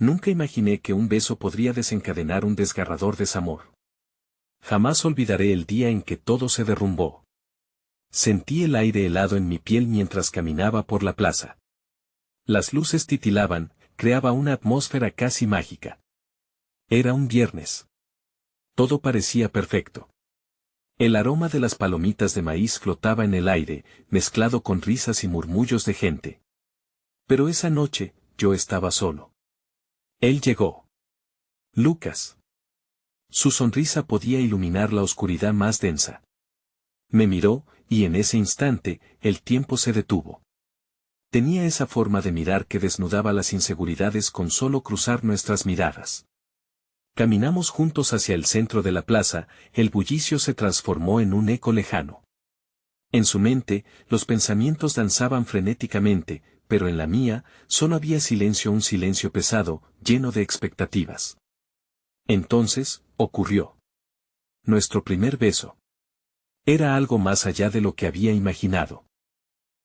Nunca imaginé que un beso podría desencadenar un desgarrador desamor. Jamás olvidaré el día en que todo se derrumbó. Sentí el aire helado en mi piel mientras caminaba por la plaza. Las luces titilaban, creaba una atmósfera casi mágica. Era un viernes. Todo parecía perfecto. El aroma de las palomitas de maíz flotaba en el aire, mezclado con risas y murmullos de gente. Pero esa noche, yo estaba solo. Él llegó. Lucas. Su sonrisa podía iluminar la oscuridad más densa. Me miró, y en ese instante, el tiempo se detuvo. Tenía esa forma de mirar que desnudaba las inseguridades con solo cruzar nuestras miradas. Caminamos juntos hacia el centro de la plaza, el bullicio se transformó en un eco lejano. En su mente, los pensamientos danzaban frenéticamente, pero en la mía, solo había silencio, un silencio pesado, lleno de expectativas. Entonces, ocurrió. Nuestro primer beso. Era algo más allá de lo que había imaginado.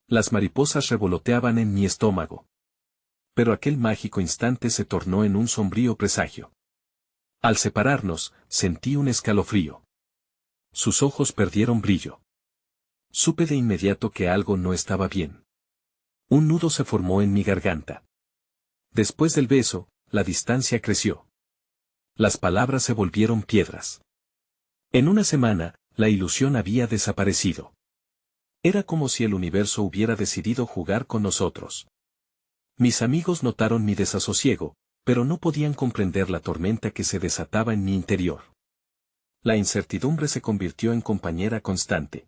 Las mariposas revoloteaban en mi estómago. Pero aquel mágico instante se tornó en un sombrío presagio. Al separarnos, sentí un escalofrío. Sus ojos perdieron brillo. Supe de inmediato que algo no estaba bien. Un nudo se formó en mi garganta. Después del beso, la distancia creció. Las palabras se volvieron piedras. En una semana, la ilusión había desaparecido. Era como si el universo hubiera decidido jugar con nosotros. Mis amigos notaron mi desasosiego, pero no podían comprender la tormenta que se desataba en mi interior. La incertidumbre se convirtió en compañera constante.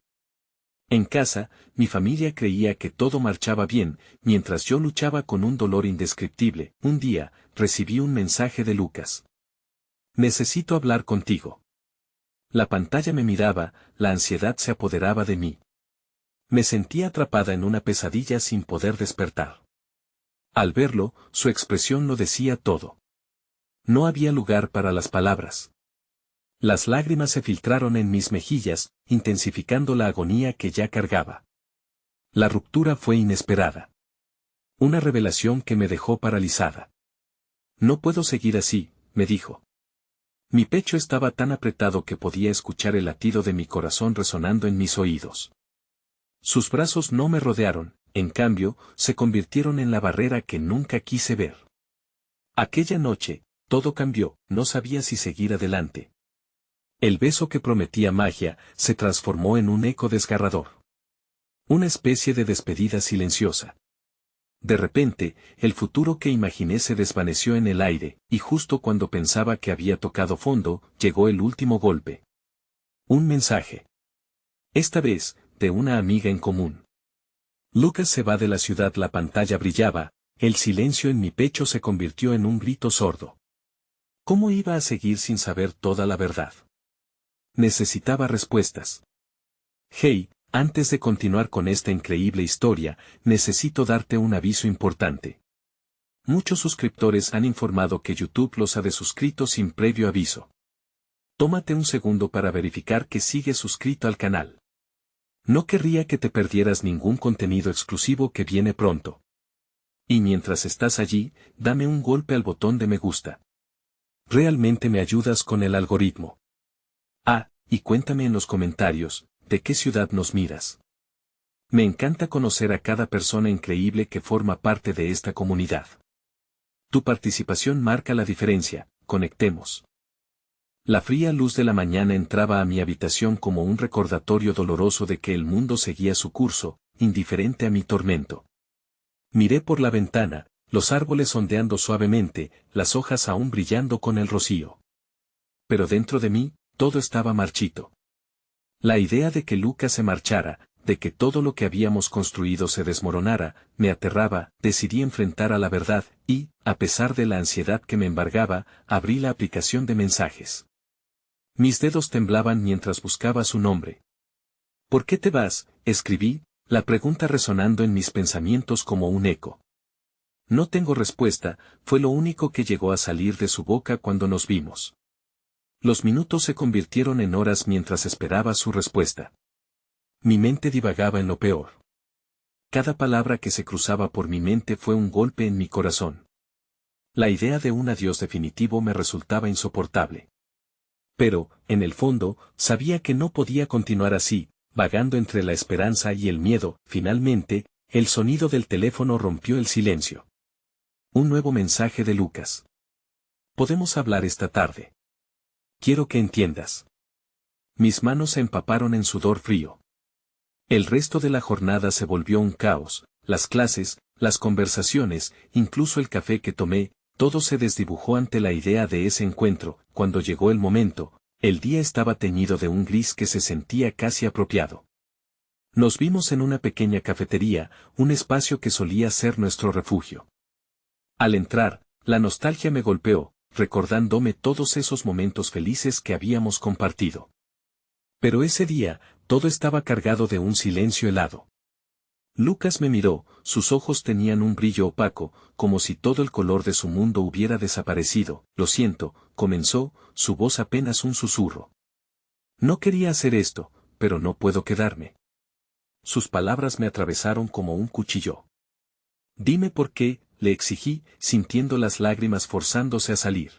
En casa, mi familia creía que todo marchaba bien, mientras yo luchaba con un dolor indescriptible. Un día, recibí un mensaje de Lucas. Necesito hablar contigo. La pantalla me miraba, la ansiedad se apoderaba de mí. Me sentía atrapada en una pesadilla sin poder despertar. Al verlo, su expresión lo decía todo. No había lugar para las palabras. Las lágrimas se filtraron en mis mejillas, intensificando la agonía que ya cargaba. La ruptura fue inesperada. Una revelación que me dejó paralizada. No puedo seguir así, me dijo. Mi pecho estaba tan apretado que podía escuchar el latido de mi corazón resonando en mis oídos. Sus brazos no me rodearon, en cambio, se convirtieron en la barrera que nunca quise ver. Aquella noche, todo cambió, no sabía si seguir adelante. El beso que prometía magia, se transformó en un eco desgarrador. Una especie de despedida silenciosa. De repente, el futuro que imaginé se desvaneció en el aire, y justo cuando pensaba que había tocado fondo, llegó el último golpe. Un mensaje. Esta vez, de una amiga en común. Lucas se va de la ciudad. La pantalla brillaba, el silencio en mi pecho se convirtió en un grito sordo. ¿Cómo iba a seguir sin saber toda la verdad? Necesitaba respuestas. Hey, antes de continuar con esta increíble historia, necesito darte un aviso importante. Muchos suscriptores han informado que YouTube los ha desuscrito sin previo aviso. Tómate un segundo para verificar que sigues suscrito al canal. No querría que te perdieras ningún contenido exclusivo que viene pronto. Y mientras estás allí, dame un golpe al botón de me gusta. Realmente me ayudas con el algoritmo. Ah, y cuéntame en los comentarios, ¿de qué ciudad nos miras? Me encanta conocer a cada persona increíble que forma parte de esta comunidad. Tu participación marca la diferencia, conectemos. La fría luz de la mañana entraba a mi habitación como un recordatorio doloroso de que el mundo seguía su curso, indiferente a mi tormento. Miré por la ventana, los árboles ondeando suavemente, las hojas aún brillando con el rocío. Pero dentro de mí, todo estaba marchito. La idea de que Lucas se marchara, de que todo lo que habíamos construido se desmoronara, me aterraba. Decidí enfrentar a la verdad, y, a pesar de la ansiedad que me embargaba, abrí la aplicación de mensajes. Mis dedos temblaban mientras buscaba su nombre. ¿Por qué te vas?, escribí, la pregunta resonando en mis pensamientos como un eco. No tengo respuesta, fue lo único que llegó a salir de su boca cuando nos vimos. Los minutos se convirtieron en horas mientras esperaba su respuesta. Mi mente divagaba en lo peor. Cada palabra que se cruzaba por mi mente fue un golpe en mi corazón. La idea de un adiós definitivo me resultaba insoportable. Pero, en el fondo, sabía que no podía continuar así, vagando entre la esperanza y el miedo. Finalmente, el sonido del teléfono rompió el silencio. Un nuevo mensaje de Lucas. Podemos hablar esta tarde. Quiero que entiendas. Mis manos se empaparon en sudor frío. El resto de la jornada se volvió un caos, las clases, las conversaciones, incluso el café que tomé, todo se desdibujó ante la idea de ese encuentro. Cuando llegó el momento, el día estaba teñido de un gris que se sentía casi apropiado. Nos vimos en una pequeña cafetería, un espacio que solía ser nuestro refugio. Al entrar, la nostalgia me golpeó, recordándome todos esos momentos felices que habíamos compartido. Pero ese día, todo estaba cargado de un silencio helado. Lucas me miró, sus ojos tenían un brillo opaco, como si todo el color de su mundo hubiera desaparecido. Lo siento, comenzó, su voz apenas un susurro. No quería hacer esto, pero no puedo quedarme. Sus palabras me atravesaron como un cuchillo. Dime por qué, le exigí, sintiendo las lágrimas forzándose a salir.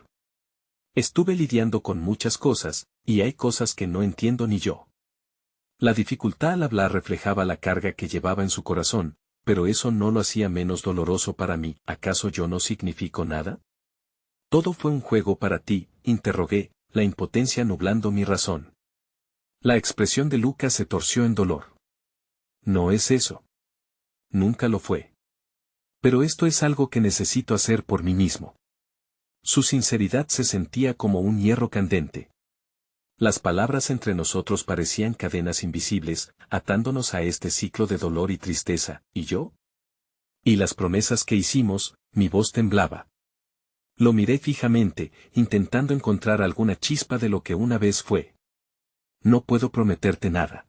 Estuve lidiando con muchas cosas, y hay cosas que no entiendo ni yo. La dificultad al hablar reflejaba la carga que llevaba en su corazón, pero eso no lo hacía menos doloroso para mí. ¿Acaso yo no significo nada? Todo fue un juego para ti, interrogué, la impotencia nublando mi razón. La expresión de Lucas se torció en dolor. No es eso. Nunca lo fue. Pero esto es algo que necesito hacer por mí mismo. Su sinceridad se sentía como un hierro candente. Las palabras entre nosotros parecían cadenas invisibles, atándonos a este ciclo de dolor y tristeza. ¿Y yo? Y las promesas que hicimos, mi voz temblaba. Lo miré fijamente, intentando encontrar alguna chispa de lo que una vez fue. No puedo prometerte nada.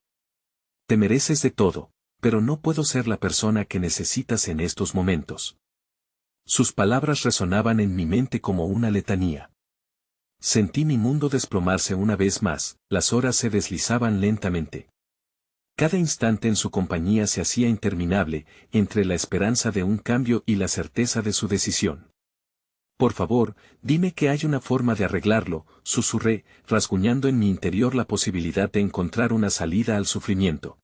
Te mereces de todo, pero no puedo ser la persona que necesitas en estos momentos. Sus palabras resonaban en mi mente como una letanía. Sentí mi mundo desplomarse una vez más, las horas se deslizaban lentamente. Cada instante en su compañía se hacía interminable, entre la esperanza de un cambio y la certeza de su decisión. Por favor, dime que hay una forma de arreglarlo, susurré, rasguñando en mi interior la posibilidad de encontrar una salida al sufrimiento.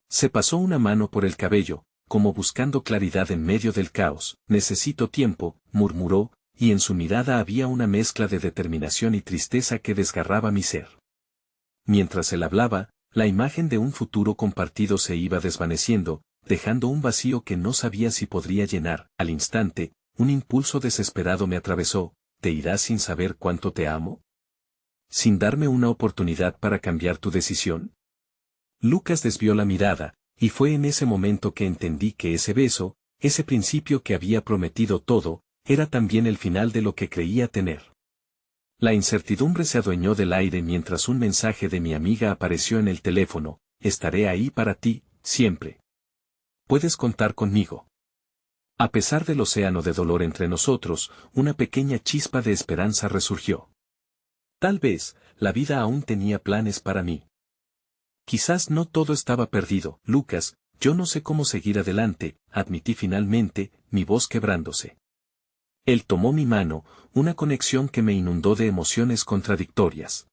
Se pasó una mano por el cabello, como buscando claridad en medio del caos. Necesito tiempo, murmuró, y en su mirada había una mezcla de determinación y tristeza que desgarraba mi ser. Mientras él hablaba, la imagen de un futuro compartido se iba desvaneciendo, dejando un vacío que no sabía si podría llenar. Al instante, un impulso desesperado me atravesó. ¿Te irás sin saber cuánto te amo? ¿Sin darme una oportunidad para cambiar tu decisión? Lucas desvió la mirada, y fue en ese momento que entendí que ese beso, ese principio que había prometido todo, era también el final de lo que creía tener. La incertidumbre se adueñó del aire mientras un mensaje de mi amiga apareció en el teléfono. Estaré ahí para ti, siempre. Puedes contar conmigo. A pesar del océano de dolor entre nosotros, una pequeña chispa de esperanza resurgió. Tal vez, la vida aún tenía planes para mí. Quizás no todo estaba perdido. Lucas, yo no sé cómo seguir adelante, admití finalmente, mi voz quebrándose. Él tomó mi mano, una conexión que me inundó de emociones contradictorias.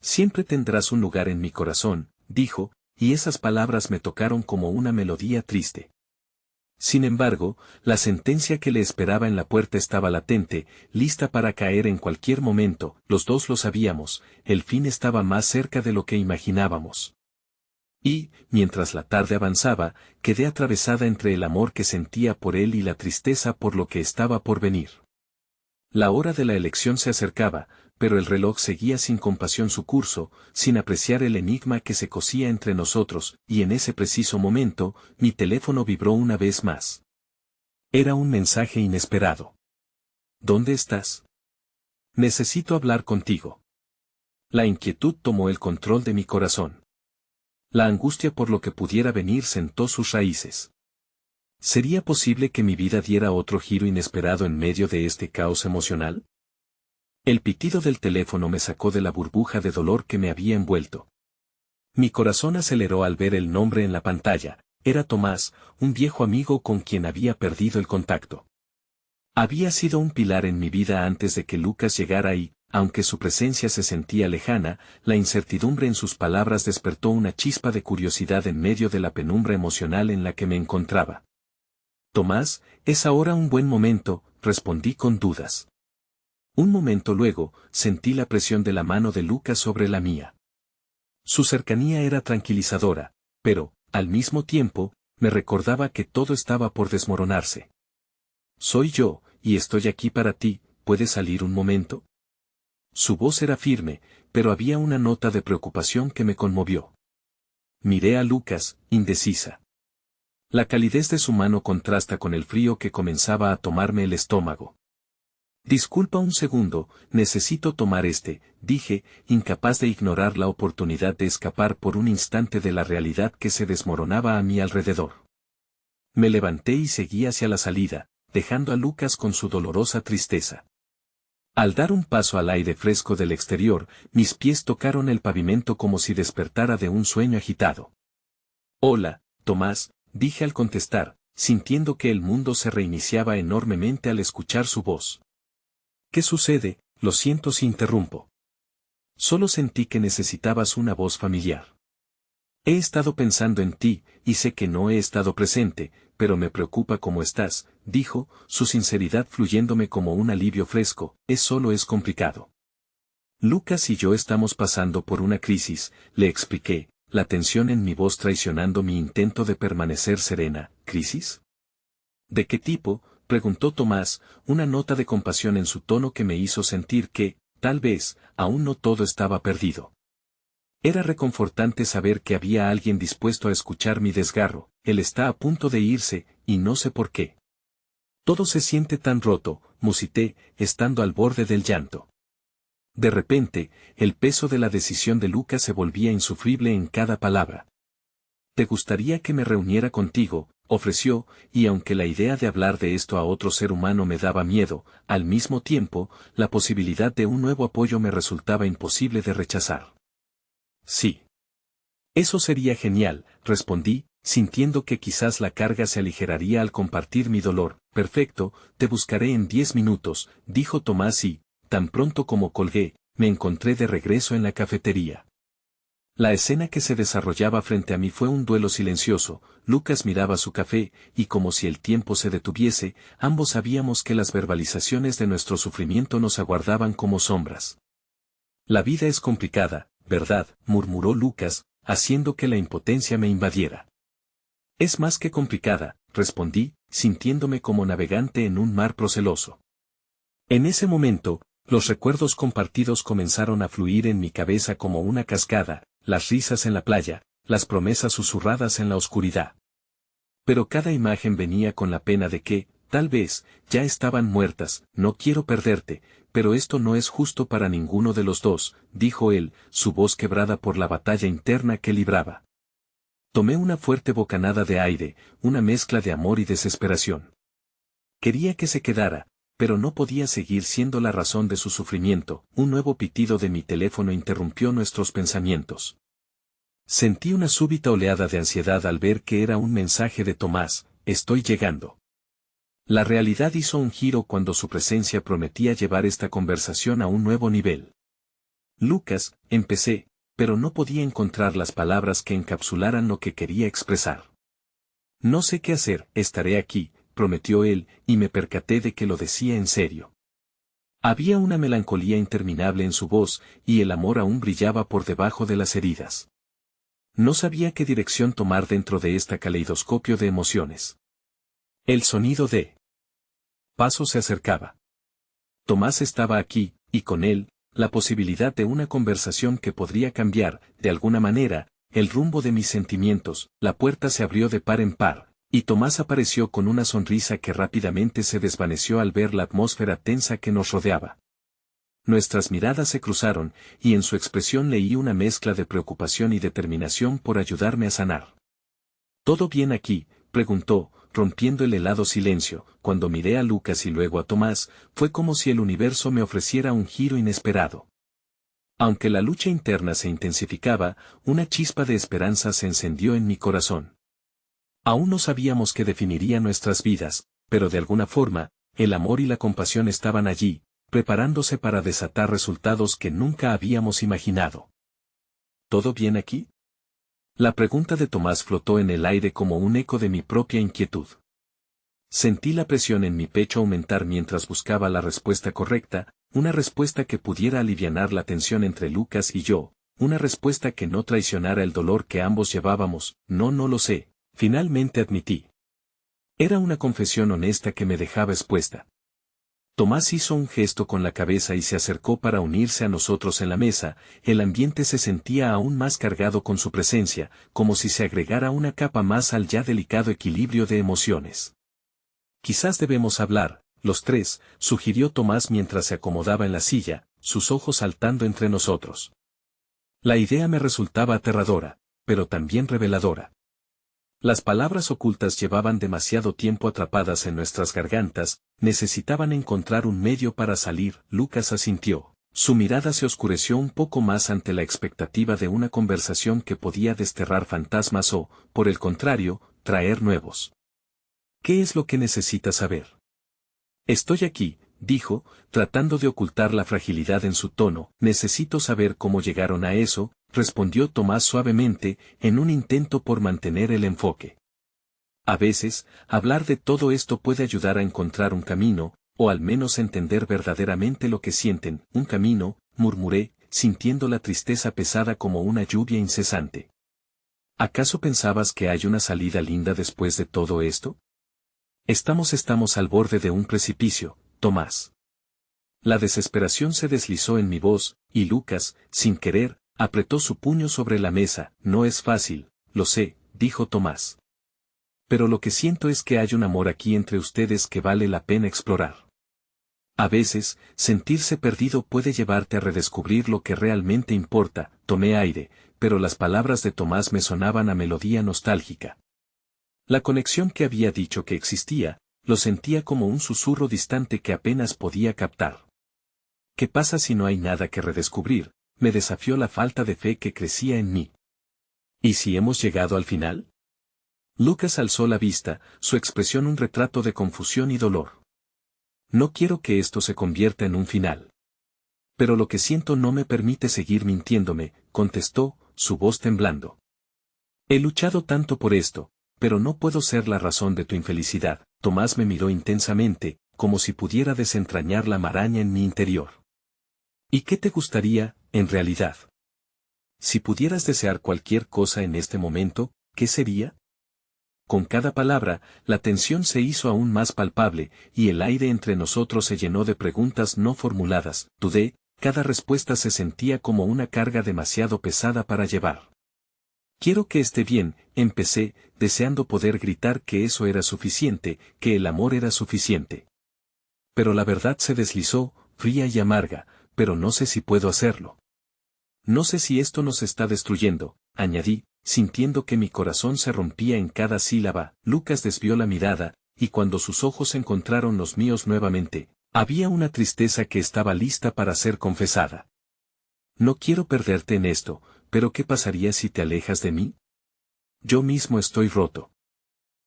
Siempre tendrás un lugar en mi corazón, dijo, y esas palabras me tocaron como una melodía triste. Sin embargo, la sentencia que le esperaba en la puerta estaba latente, lista para caer en cualquier momento. Los dos lo sabíamos, el fin estaba más cerca de lo que imaginábamos. Y, mientras la tarde avanzaba, quedé atravesada entre el amor que sentía por él y la tristeza por lo que estaba por venir. La hora de la elección se acercaba, pero el reloj seguía sin compasión su curso, sin apreciar el enigma que se cosía entre nosotros, y en ese preciso momento, mi teléfono vibró una vez más. Era un mensaje inesperado. ¿Dónde estás? Necesito hablar contigo. La inquietud tomó el control de mi corazón. La angustia por lo que pudiera venir sentó sus raíces. ¿Sería posible que mi vida diera otro giro inesperado en medio de este caos emocional? El pitido del teléfono me sacó de la burbuja de dolor que me había envuelto. Mi corazón aceleró al ver el nombre en la pantalla. Era Tomás, un viejo amigo con quien había perdido el contacto. Había sido un pilar en mi vida antes de que Lucas llegara y, aunque su presencia se sentía lejana, la incertidumbre en sus palabras despertó una chispa de curiosidad en medio de la penumbra emocional en la que me encontraba. Tomás, es ahora un buen momento, respondí con dudas. Un momento luego, sentí la presión de la mano de Lucas sobre la mía. Su cercanía era tranquilizadora, pero, al mismo tiempo, me recordaba que todo estaba por desmoronarse. Soy yo, y estoy aquí para ti, ¿puedes salir un momento? Su voz era firme, pero había una nota de preocupación que me conmovió. Miré a Lucas, indecisa. La calidez de su mano contrasta con el frío que comenzaba a tomarme el estómago. Disculpa un segundo, necesito tomar dije, incapaz de ignorar la oportunidad de escapar por un instante de la realidad que se desmoronaba a mi alrededor. Me levanté y seguí hacia la salida, dejando a Lucas con su dolorosa tristeza. Al dar un paso al aire fresco del exterior, mis pies tocaron el pavimento como si despertara de un sueño agitado. Hola, Tomás, dije al contestar, sintiendo que el mundo se reiniciaba enormemente al escuchar su voz. ¿Qué sucede? Lo siento si interrumpo. Solo sentí que necesitabas una voz familiar. He estado pensando en ti, y sé que no he estado presente, pero me preocupa cómo estás, dijo, su sinceridad fluyéndome como un alivio fresco, es complicado. Lucas y yo estamos pasando por una crisis, le expliqué, la tensión en mi voz traicionando mi intento de permanecer serena. ¿Crisis? ¿De qué tipo?, preguntó Tomás, una nota de compasión en su tono que me hizo sentir que, tal vez, aún no todo estaba perdido. Era reconfortante saber que había alguien dispuesto a escuchar mi desgarro. Él está a punto de irse, y no sé por qué. Todo se siente tan roto, musité, estando al borde del llanto. De repente, el peso de la decisión de Lucas se volvía insufrible en cada palabra. ¿Te gustaría que me reuniera contigo?, ofreció, y aunque la idea de hablar de esto a otro ser humano me daba miedo, al mismo tiempo, la posibilidad de un nuevo apoyo me resultaba imposible de rechazar. Sí. Eso sería genial, respondí, sintiendo que quizás la carga se aligeraría al compartir mi dolor. Perfecto, te buscaré en 10 minutos, dijo Tomás y, tan pronto como colgué, me encontré de regreso en la cafetería. La escena que se desarrollaba frente a mí fue un duelo silencioso. Lucas miraba su café, y como si el tiempo se detuviese, ambos sabíamos que las verbalizaciones de nuestro sufrimiento nos aguardaban como sombras. La vida es complicada, ¿verdad?, murmuró Lucas, haciendo que la impotencia me invadiera. Es más que complicada, respondí, sintiéndome como navegante en un mar proceloso. En ese momento, los recuerdos compartidos comenzaron a fluir en mi cabeza como una cascada, las risas en la playa, las promesas susurradas en la oscuridad. Pero cada imagen venía con la pena de que, tal vez, ya estaban muertas. No quiero perderte, pero esto no es justo para ninguno de los dos, dijo él, su voz quebrada por la batalla interna que libraba. Tomé una fuerte bocanada de aire, una mezcla de amor y desesperación. Quería que se quedara, pero no podía seguir siendo la razón de su sufrimiento. Un nuevo pitido de mi teléfono interrumpió nuestros pensamientos. Sentí una súbita oleada de ansiedad al ver que era un mensaje de Tomás: estoy llegando. La realidad hizo un giro cuando su presencia prometía llevar esta conversación a un nuevo nivel. Lucas, empecé, pero no podía encontrar las palabras que encapsularan lo que quería expresar. No sé qué hacer, estaré aquí, prometió él, y me percaté de que lo decía en serio. Había una melancolía interminable en su voz, y el amor aún brillaba por debajo de las heridas. No sabía qué dirección tomar dentro de este caleidoscopio de emociones. El sonido de paso se acercaba. Tomás estaba aquí, y con él, la posibilidad de una conversación que podría cambiar, de alguna manera, el rumbo de mis sentimientos. La puerta se abrió de par en par, y Tomás apareció con una sonrisa que rápidamente se desvaneció al ver la atmósfera tensa que nos rodeaba. Nuestras miradas se cruzaron, y en su expresión leí una mezcla de preocupación y determinación por ayudarme a sanar. ¿Todo bien aquí?, preguntó, rompiendo el helado silencio. Cuando miré a Lucas y luego a Tomás, fue como si el universo me ofreciera un giro inesperado. Aunque la lucha interna se intensificaba, una chispa de esperanza se encendió en mi corazón. Aún no sabíamos qué definiría nuestras vidas, pero de alguna forma, el amor y la compasión estaban allí, preparándose para desatar resultados que nunca habíamos imaginado. ¿Todo bien aquí? La pregunta de Tomás flotó en el aire como un eco de mi propia inquietud. Sentí la presión en mi pecho aumentar mientras buscaba la respuesta correcta, una respuesta que pudiera alivianar la tensión entre Lucas y yo, una respuesta que no traicionara el dolor que ambos llevábamos. No lo sé, finalmente admití. Era una confesión honesta que me dejaba expuesta. Tomás hizo un gesto con la cabeza y se acercó para unirse a nosotros en la mesa. El ambiente se sentía aún más cargado con su presencia, como si se agregara una capa más al ya delicado equilibrio de emociones. Quizás debemos hablar, los tres, sugirió Tomás mientras se acomodaba en la silla, sus ojos saltando entre nosotros. La idea me resultaba aterradora, pero también reveladora. Las palabras ocultas llevaban demasiado tiempo atrapadas en nuestras gargantas, necesitaban encontrar un medio para salir. Lucas asintió. Su mirada se oscureció un poco más ante la expectativa de una conversación que podía desterrar fantasmas o, por el contrario, traer nuevos. ¿Qué es lo que necesitas saber? Estoy aquí, dijo, tratando de ocultar la fragilidad en su tono. Necesito saber cómo llegaron a eso, respondió Tomás suavemente, en un intento por mantener el enfoque. A veces, hablar de todo esto puede ayudar a encontrar un camino, o al menos entender verdaderamente lo que sienten. Un camino, murmuré, sintiendo la tristeza pesada como una lluvia incesante. ¿Acaso pensabas que hay una salida linda después de todo esto? Estamos al borde de un precipicio, Tomás. La desesperación se deslizó en mi voz, y Lucas, sin querer, apretó su puño sobre la mesa. No es fácil, lo sé, dijo Tomás. Pero lo que siento es que hay un amor aquí entre ustedes que vale la pena explorar. A veces, sentirse perdido puede llevarte a redescubrir lo que realmente importa. Tomé aire, pero las palabras de Tomás me sonaban a melodía nostálgica. La conexión que había dicho que existía, lo sentía como un susurro distante que apenas podía captar. ¿Qué pasa si no hay nada que redescubrir? Me desafió la falta de fe que crecía en mí. ¿Y si hemos llegado al final? Lucas alzó la vista, su expresión un retrato de confusión y dolor. No quiero que esto se convierta en un final. Pero lo que siento no me permite seguir mintiéndome, contestó, su voz temblando. He luchado tanto por esto, pero no puedo ser la razón de tu infelicidad. Tomás me miró intensamente, como si pudiera desentrañar la maraña en mi interior. ¿Y qué te gustaría, en realidad? Si pudieras desear cualquier cosa en este momento, ¿qué sería? Con cada palabra, la tensión se hizo aún más palpable, y el aire entre nosotros se llenó de preguntas no formuladas. Dudé, cada respuesta se sentía como una carga demasiado pesada para llevar. Quiero que esté bien, empecé, deseando poder gritar que eso era suficiente, que el amor era suficiente. Pero la verdad se deslizó, fría y amarga, pero no sé si puedo hacerlo. No sé si esto nos está destruyendo, añadí, sintiendo que mi corazón se rompía en cada sílaba. Lucas desvió la mirada, y cuando sus ojos encontraron los míos nuevamente, había una tristeza que estaba lista para ser confesada. No quiero perderte en esto, pero ¿qué pasaría si te alejas de mí? Yo mismo estoy roto.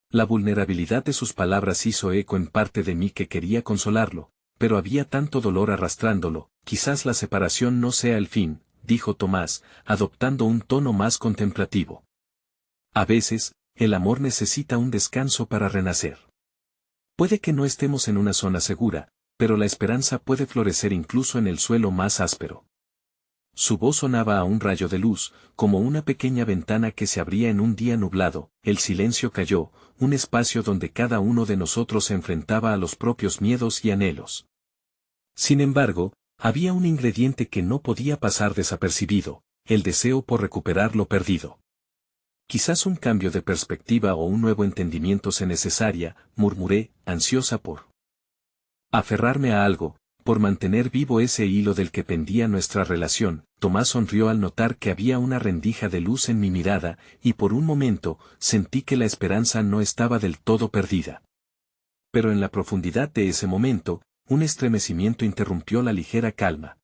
La vulnerabilidad de sus palabras hizo eco en parte de mí que quería consolarlo, pero había tanto dolor arrastrándolo. Quizás la separación no sea el fin, dijo Tomás, adoptando un tono más contemplativo. A veces, el amor necesita un descanso para renacer. Puede que no estemos en una zona segura, pero la esperanza puede florecer incluso en el suelo más áspero. Su voz sonaba a un rayo de luz, como una pequeña ventana que se abría en un día nublado. El silencio cayó, un espacio donde cada uno de nosotros se enfrentaba a los propios miedos y anhelos. Sin embargo, había un ingrediente que no podía pasar desapercibido, el deseo por recuperar lo perdido. Quizás un cambio de perspectiva o un nuevo entendimiento se necesaria, murmuré, ansiosa por aferrarme a algo, por mantener vivo ese hilo del que pendía nuestra relación. Tomás sonrió al notar que había una rendija de luz en mi mirada, y por un momento, sentí que la esperanza no estaba del todo perdida. Pero en la profundidad de ese momento, un estremecimiento interrumpió la ligera calma.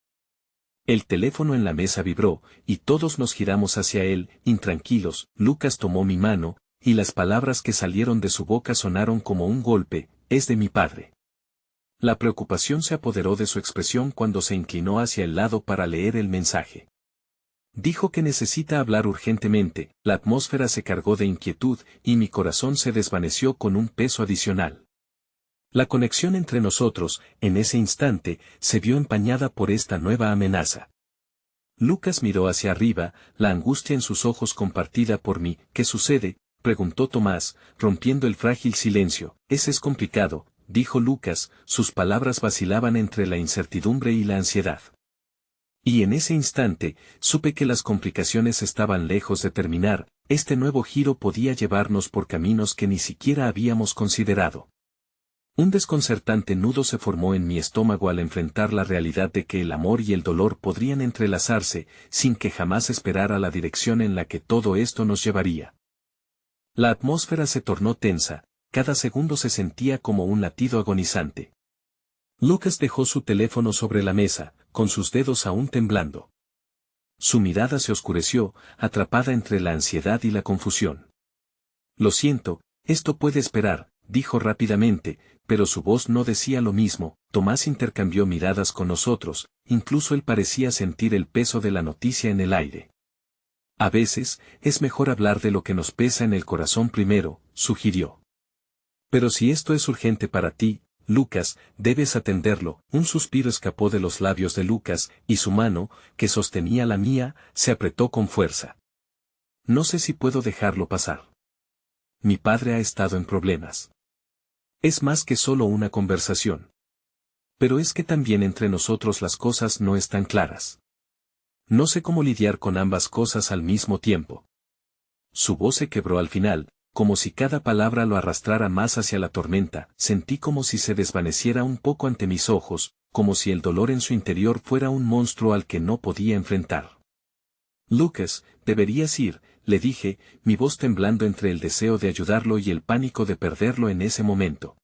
El teléfono en la mesa vibró, y todos nos giramos hacia él, intranquilos. Lucas tomó mi mano, y las palabras que salieron de su boca sonaron como un golpe: es de mi padre. La preocupación se apoderó de su expresión cuando se inclinó hacia el lado para leer el mensaje. Dijo que necesita hablar urgentemente, la atmósfera se cargó de inquietud y mi corazón se desvaneció con un peso adicional. La conexión entre nosotros, en ese instante, se vio empañada por esta nueva amenaza. Lucas miró hacia arriba, la angustia en sus ojos compartida por mí. ¿Qué sucede?, preguntó Tomás, rompiendo el frágil silencio. Ese es complicado, dijo Lucas, sus palabras vacilaban entre la incertidumbre y la ansiedad. Y en ese instante, supe que las complicaciones estaban lejos de terminar, este nuevo giro podía llevarnos por caminos que ni siquiera habíamos considerado. Un desconcertante nudo se formó en mi estómago al enfrentar la realidad de que el amor y el dolor podrían entrelazarse, sin que jamás esperara la dirección en la que todo esto nos llevaría. La atmósfera se tornó tensa, cada segundo se sentía como un latido agonizante. Lucas dejó su teléfono sobre la mesa, con sus dedos aún temblando. Su mirada se oscureció, atrapada entre la ansiedad y la confusión. Lo siento, esto puede esperar, dijo rápidamente, pero su voz no decía lo mismo. Tomás intercambió miradas con nosotros, incluso él parecía sentir el peso de la noticia en el aire. A veces, es mejor hablar de lo que nos pesa en el corazón primero, sugirió. Pero si esto es urgente para ti, Lucas, debes atenderlo. Un suspiro escapó de los labios de Lucas, y su mano, que sostenía la mía, se apretó con fuerza. No sé si puedo dejarlo pasar. Mi padre ha estado en problemas. Es más que solo una conversación. Pero es que también entre nosotros las cosas no están claras. No sé cómo lidiar con ambas cosas al mismo tiempo. Su voz se quebró al final, como si cada palabra lo arrastrara más hacia la tormenta. Sentí como si se desvaneciera un poco ante mis ojos, como si el dolor en su interior fuera un monstruo al que no podía enfrentar. Lucas, deberías ir, le dije, mi voz temblando entre el deseo de ayudarlo y el pánico de perderlo en ese momento.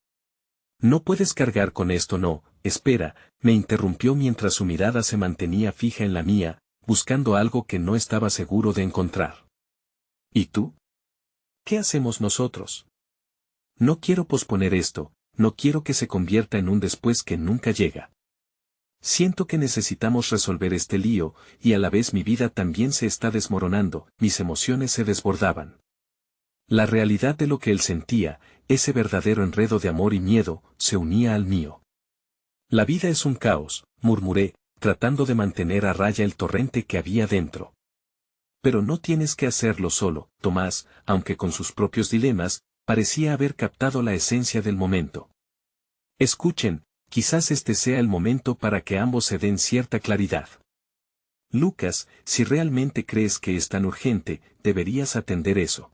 No puedes cargar con esto, no, espera, me interrumpió mientras su mirada se mantenía fija en la mía, buscando algo que no estaba seguro de encontrar. ¿Y tú? ¿Qué hacemos nosotros? No quiero posponer esto, no quiero que se convierta en un después que nunca llega. Siento que necesitamos resolver este lío, y a la vez mi vida también se está desmoronando, mis emociones se desbordaban. La realidad de lo que él sentía, ese verdadero enredo de amor y miedo, se unía al mío. La vida es un caos, murmuré, tratando de mantener a raya el torrente que había dentro. Pero no tienes que hacerlo solo, Tomás, aunque con sus propios dilemas, parecía haber captado la esencia del momento. Escuchen, quizás este sea el momento para que ambos se den cierta claridad. Lucas, si realmente crees que es tan urgente, deberías atender eso.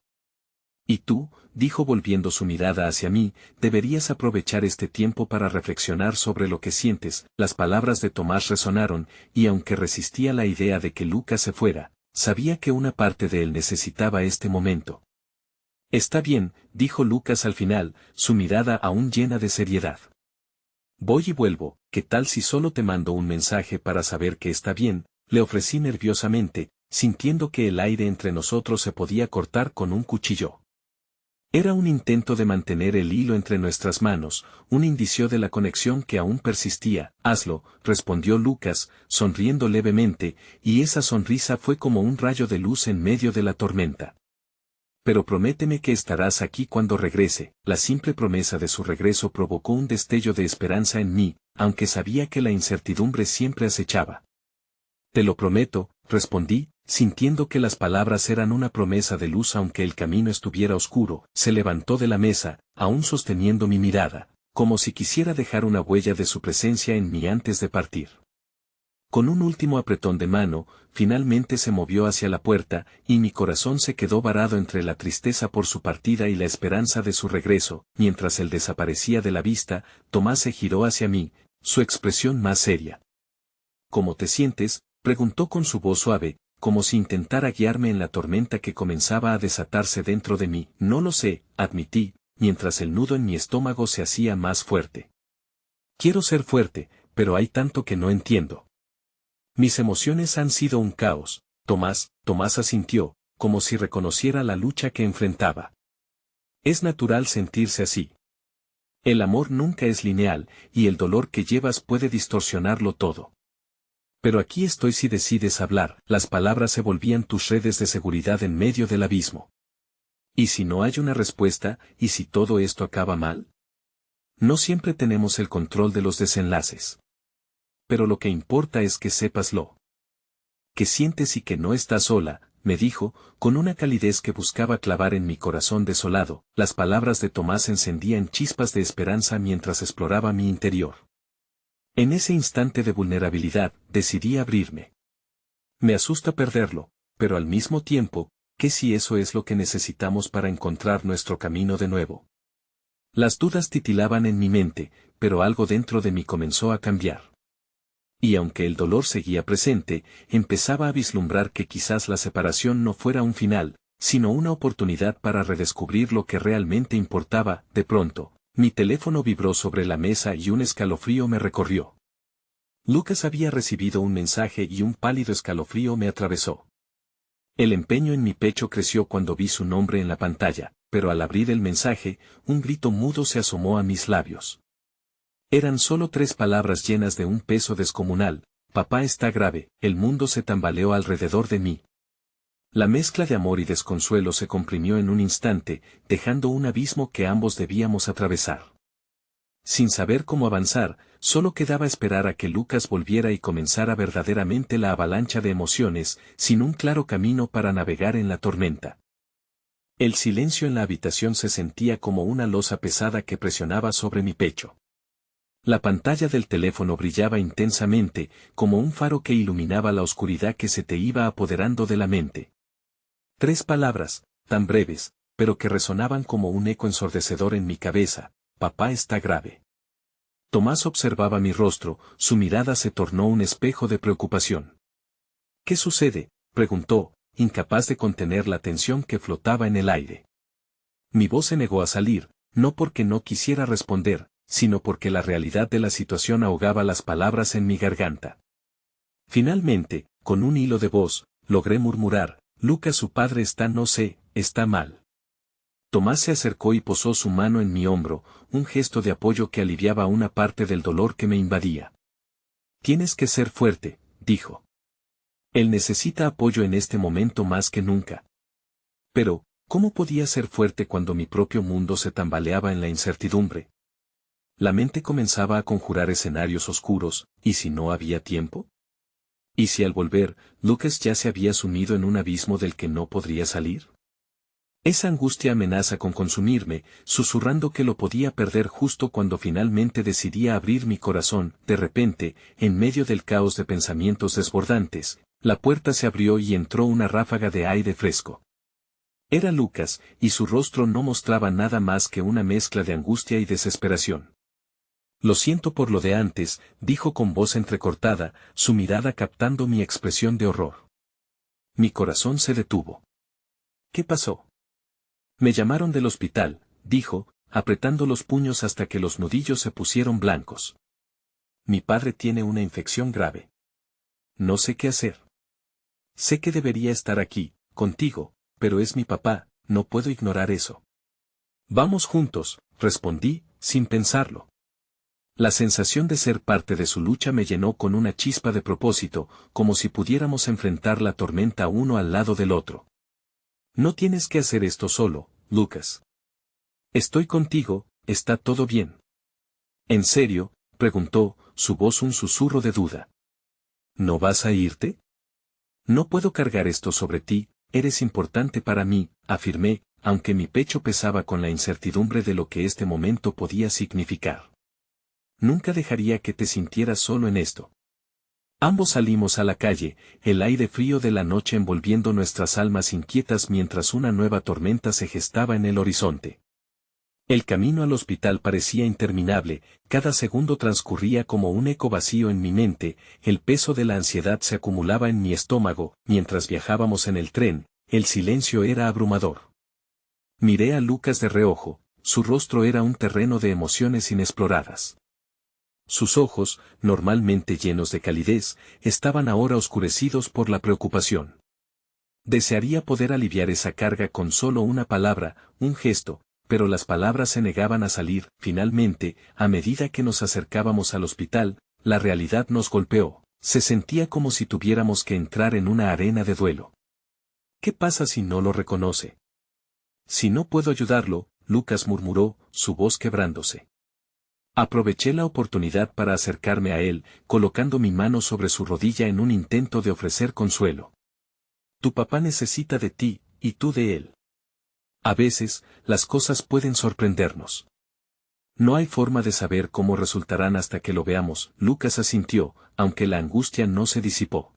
Y tú, dijo volviendo su mirada hacia mí, deberías aprovechar este tiempo para reflexionar sobre lo que sientes. Las palabras de Tomás resonaron, y aunque resistía la idea de que Lucas se fuera, sabía que una parte de él necesitaba este momento. Está bien, dijo Lucas al final, su mirada aún llena de seriedad. Voy y vuelvo, ¿qué tal si solo te mando un mensaje para saber que está bien? Le ofrecí nerviosamente, sintiendo que el aire entre nosotros se podía cortar con un cuchillo. Era un intento de mantener el hilo entre nuestras manos, un indicio de la conexión que aún persistía. Hazlo, respondió Lucas, sonriendo levemente, y esa sonrisa fue como un rayo de luz en medio de la tormenta. Pero prométeme que estarás aquí cuando regrese. La simple promesa de su regreso provocó un destello de esperanza en mí, aunque sabía que la incertidumbre siempre acechaba. Te lo prometo, respondí, sintiendo que las palabras eran una promesa de luz aunque el camino estuviera oscuro. Se levantó de la mesa, aún sosteniendo mi mirada, como si quisiera dejar una huella de su presencia en mí antes de partir. Con un último apretón de mano, finalmente se movió hacia la puerta, y mi corazón se quedó varado entre la tristeza por su partida y la esperanza de su regreso. Mientras él desaparecía de la vista, Tomás se giró hacia mí, su expresión más seria. ¿Cómo te sientes?, preguntó con su voz suave, como si intentara guiarme en la tormenta que comenzaba a desatarse dentro de mí. No lo sé, admití, mientras el nudo en mi estómago se hacía más fuerte. Quiero ser fuerte, pero hay tanto que no entiendo. Mis emociones han sido un caos. Tomás asintió, como si reconociera la lucha que enfrentaba. Es natural sentirse así. El amor nunca es lineal, y el dolor que llevas puede distorsionarlo todo. Pero aquí estoy si decides hablar. Las palabras se volvían tus redes de seguridad en medio del abismo. ¿Y si no hay una respuesta, y si todo esto acaba mal? No siempre tenemos el control de los desenlaces. Pero lo que importa es que sepaslo. Que sientes y que no estás sola, me dijo, con una calidez que buscaba clavar en mi corazón desolado. Las palabras de Tomás encendían chispas de esperanza mientras exploraba mi interior. En ese instante de vulnerabilidad, decidí abrirme. Me asusta perderlo, pero al mismo tiempo, ¿qué si eso es lo que necesitamos para encontrar nuestro camino de nuevo? Las dudas titilaban en mi mente, pero algo dentro de mí comenzó a cambiar. Y aunque el dolor seguía presente, empezaba a vislumbrar que quizás la separación no fuera un final, sino una oportunidad para redescubrir lo que realmente importaba. De pronto, mi teléfono vibró sobre la mesa y un escalofrío me recorrió. Lucas había recibido un mensaje y un pálido escalofrío me atravesó. El empeño en mi pecho creció cuando vi su nombre en la pantalla, pero al abrir el mensaje, un grito mudo se asomó a mis labios. Eran solo 3 palabras llenas de un peso descomunal: papá está grave. El mundo se tambaleó alrededor de mí. La mezcla de amor y desconsuelo se comprimió en un instante, dejando un abismo que ambos debíamos atravesar. Sin saber cómo avanzar, solo quedaba esperar a que Lucas volviera y comenzara verdaderamente la avalancha de emociones, sin un claro camino para navegar en la tormenta. El silencio en la habitación se sentía como una losa pesada que presionaba sobre mi pecho. La pantalla del teléfono brillaba intensamente, como un faro que iluminaba la oscuridad que se te iba apoderando de la mente. 3 palabras, tan breves, pero que resonaban como un eco ensordecedor en mi cabeza: papá está grave. Tomás observaba mi rostro, su mirada se tornó un espejo de preocupación. ¿Qué sucede?, preguntó, incapaz de contener la tensión que flotaba en el aire. Mi voz se negó a salir, no porque no quisiera responder, sino porque la realidad de la situación ahogaba las palabras en mi garganta. Finalmente, con un hilo de voz, logré murmurar: Lucas, su padre está mal. Tomás se acercó y posó su mano en mi hombro, un gesto de apoyo que aliviaba una parte del dolor que me invadía. Tienes que ser fuerte, dijo. Él necesita apoyo en este momento más que nunca. Pero, ¿cómo podía ser fuerte cuando mi propio mundo se tambaleaba en la incertidumbre? La mente comenzaba a conjurar escenarios oscuros. ¿Y si no había tiempo? ¿Y si al volver, Lucas ya se había sumido en un abismo del que no podría salir? Esa angustia amenaza con consumirme, susurrando que lo podía perder justo cuando finalmente decidía abrir mi corazón. De repente, en medio del caos de pensamientos desbordantes, la puerta se abrió y entró una ráfaga de aire fresco. Era Lucas, y su rostro no mostraba nada más que una mezcla de angustia y desesperación. Lo siento por lo de antes, dijo con voz entrecortada, su mirada captando mi expresión de horror. Mi corazón se detuvo. ¿Qué pasó? Me llamaron del hospital, dijo, apretando los puños hasta que los nudillos se pusieron blancos. Mi padre tiene una infección grave. No sé qué hacer. Sé que debería estar aquí, contigo, pero es mi papá, no puedo ignorar eso. Vamos juntos, respondí, sin pensarlo. La sensación de ser parte de su lucha me llenó con una chispa de propósito, como si pudiéramos enfrentar la tormenta uno al lado del otro. No tienes que hacer esto solo, Lucas. Estoy contigo, está todo bien. ¿En serio?, preguntó, su voz un susurro de duda. ¿No vas a irte? No puedo cargar esto sobre ti, eres importante para mí, afirmé, aunque mi pecho pesaba con la incertidumbre de lo que este momento podía significar. Nunca dejaría que te sintieras solo en esto. Ambos salimos a la calle, el aire frío de la noche envolviendo nuestras almas inquietas mientras una nueva tormenta se gestaba en el horizonte. El camino al hospital parecía interminable, cada segundo transcurría como un eco vacío en mi mente, el peso de la ansiedad se acumulaba en mi estómago. Mientras viajábamos en el tren, el silencio era abrumador. Miré a Lucas de reojo, su rostro era un terreno de emociones inexploradas. Sus ojos, normalmente llenos de calidez, estaban ahora oscurecidos por la preocupación. Desearía poder aliviar esa carga con solo una palabra, un gesto, pero las palabras se negaban a salir. Finalmente, a medida que nos acercábamos al hospital, la realidad nos golpeó. Se sentía como si tuviéramos que entrar en una arena de duelo. ¿Qué pasa si no lo reconoce? Si no puedo ayudarlo, Lucas murmuró, su voz quebrándose. Aproveché la oportunidad para acercarme a él, colocando mi mano sobre su rodilla en un intento de ofrecer consuelo. Tu papá necesita de ti, y tú de él. A veces, las cosas pueden sorprendernos. No hay forma de saber cómo resultarán hasta que lo veamos. Lucas asintió, aunque la angustia no se disipó.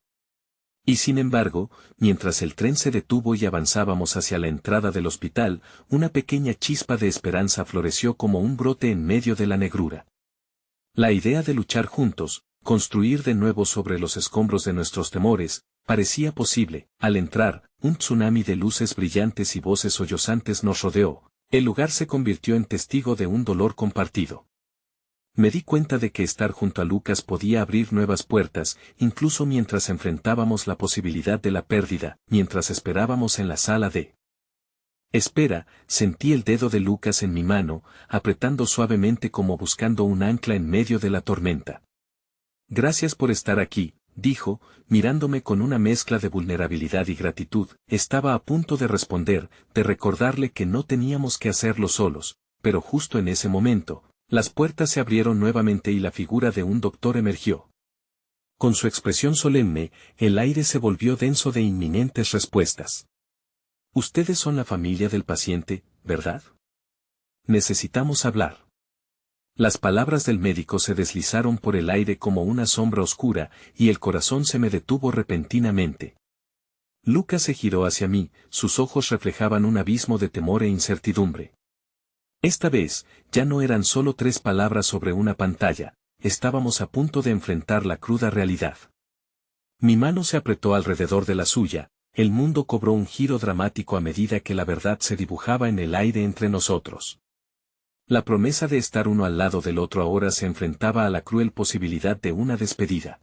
Y sin embargo, mientras el tren se detuvo y avanzábamos hacia la entrada del hospital, una pequeña chispa de esperanza floreció como un brote en medio de la negrura. La idea de luchar juntos, construir de nuevo sobre los escombros de nuestros temores, parecía posible. Al entrar, un tsunami de luces brillantes y voces sollozantes nos rodeó. El lugar se convirtió en testigo de un dolor compartido. Me di cuenta de que estar junto a Lucas podía abrir nuevas puertas, incluso mientras enfrentábamos la posibilidad de la pérdida. Mientras esperábamos en la sala de espera, sentí el dedo de Lucas en mi mano, apretando suavemente como buscando un ancla en medio de la tormenta. Gracias por estar aquí, dijo, mirándome con una mezcla de vulnerabilidad y gratitud. Estaba a punto de responder, de recordarle que no teníamos que hacerlo solos, pero justo en ese momento, las puertas se abrieron nuevamente y la figura de un doctor emergió. Con su expresión solemne, el aire se volvió denso de inminentes respuestas. Ustedes son la familia del paciente, ¿verdad? Necesitamos hablar. Las palabras del médico se deslizaron por el aire como una sombra oscura, y el corazón se me detuvo repentinamente. Lucas se giró hacia mí, sus ojos reflejaban un abismo de temor e incertidumbre. Esta vez, ya no eran solo 3 palabras sobre una pantalla, estábamos a punto de enfrentar la cruda realidad. Mi mano se apretó alrededor de la suya, el mundo cobró un giro dramático a medida que la verdad se dibujaba en el aire entre nosotros. La promesa de estar uno al lado del otro ahora se enfrentaba a la cruel posibilidad de una despedida.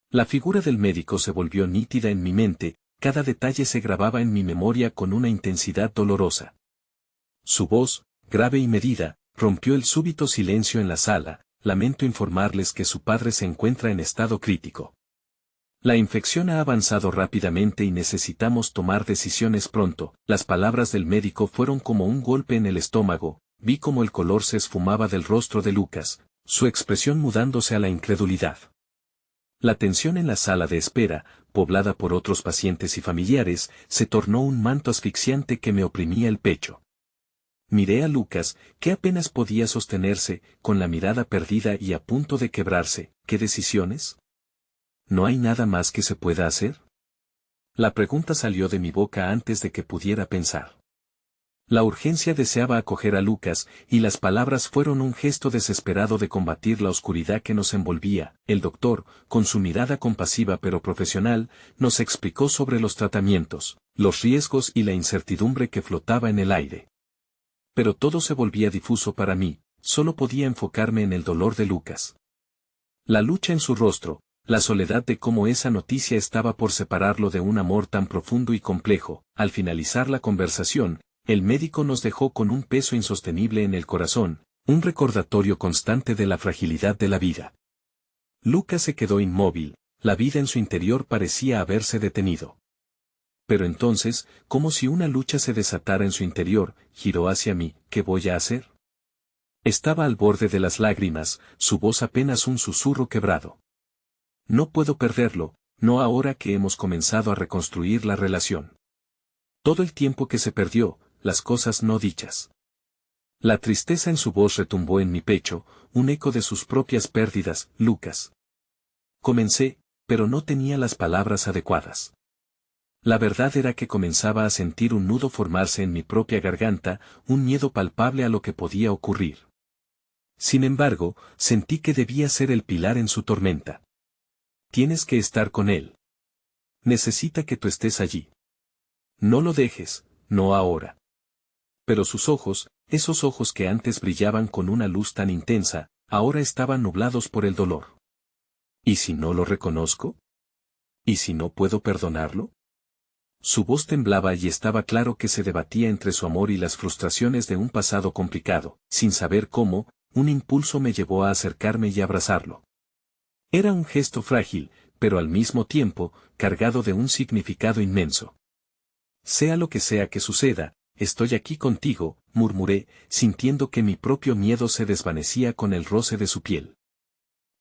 La figura del médico se volvió nítida en mi mente, cada detalle se grababa en mi memoria con una intensidad dolorosa. Su voz, grave y medida, rompió el súbito silencio en la sala. Lamento informarles que su padre se encuentra en estado crítico. La infección ha avanzado rápidamente y necesitamos tomar decisiones pronto. Las palabras del médico fueron como un golpe en el estómago. Vi cómo el color se esfumaba del rostro de Lucas, su expresión mudándose a la incredulidad. La tensión en la sala de espera, poblada por otros pacientes y familiares, se tornó un manto asfixiante que me oprimía el pecho. Miré a Lucas, que apenas podía sostenerse, con la mirada perdida y a punto de quebrarse. ¿Qué decisiones? ¿No hay nada más que se pueda hacer? La pregunta salió de mi boca antes de que pudiera pensar. La urgencia deseaba acoger a Lucas, y las palabras fueron un gesto desesperado de combatir la oscuridad que nos envolvía. El doctor, con su mirada compasiva pero profesional, nos explicó sobre los tratamientos, los riesgos y la incertidumbre que flotaba en el aire. Pero todo se volvía difuso para mí, solo podía enfocarme en el dolor de Lucas. La lucha en su rostro, la soledad de cómo esa noticia estaba por separarlo de un amor tan profundo y complejo. Al finalizar la conversación, el médico nos dejó con un peso insostenible en el corazón, un recordatorio constante de la fragilidad de la vida. Lucas se quedó inmóvil, la vida en su interior parecía haberse detenido. Pero entonces, como si una lucha se desatara en su interior, giró hacia mí. ¿Qué voy a hacer? Estaba al borde de las lágrimas, su voz apenas un susurro quebrado. No puedo perderlo, no ahora que hemos comenzado a reconstruir la relación. Todo el tiempo que se perdió, las cosas no dichas. La tristeza en su voz retumbó en mi pecho, un eco de sus propias pérdidas. Lucas. Comencé, pero no tenía las palabras adecuadas. La verdad era que comenzaba a sentir un nudo formarse en mi propia garganta, un miedo palpable a lo que podía ocurrir. Sin embargo, sentí que debía ser el pilar en su tormenta. Tienes que estar con él. Necesita que tú estés allí. No lo dejes, no ahora. Pero sus ojos, esos ojos que antes brillaban con una luz tan intensa, ahora estaban nublados por el dolor. ¿Y si no lo reconozco? ¿Y si no puedo perdonarlo? Su voz temblaba y estaba claro que se debatía entre su amor y las frustraciones de un pasado complicado. Sin saber cómo, un impulso me llevó a acercarme y abrazarlo. Era un gesto frágil, pero al mismo tiempo, cargado de un significado inmenso. Sea lo que sea que suceda, estoy aquí contigo, murmuré, sintiendo que mi propio miedo se desvanecía con el roce de su piel.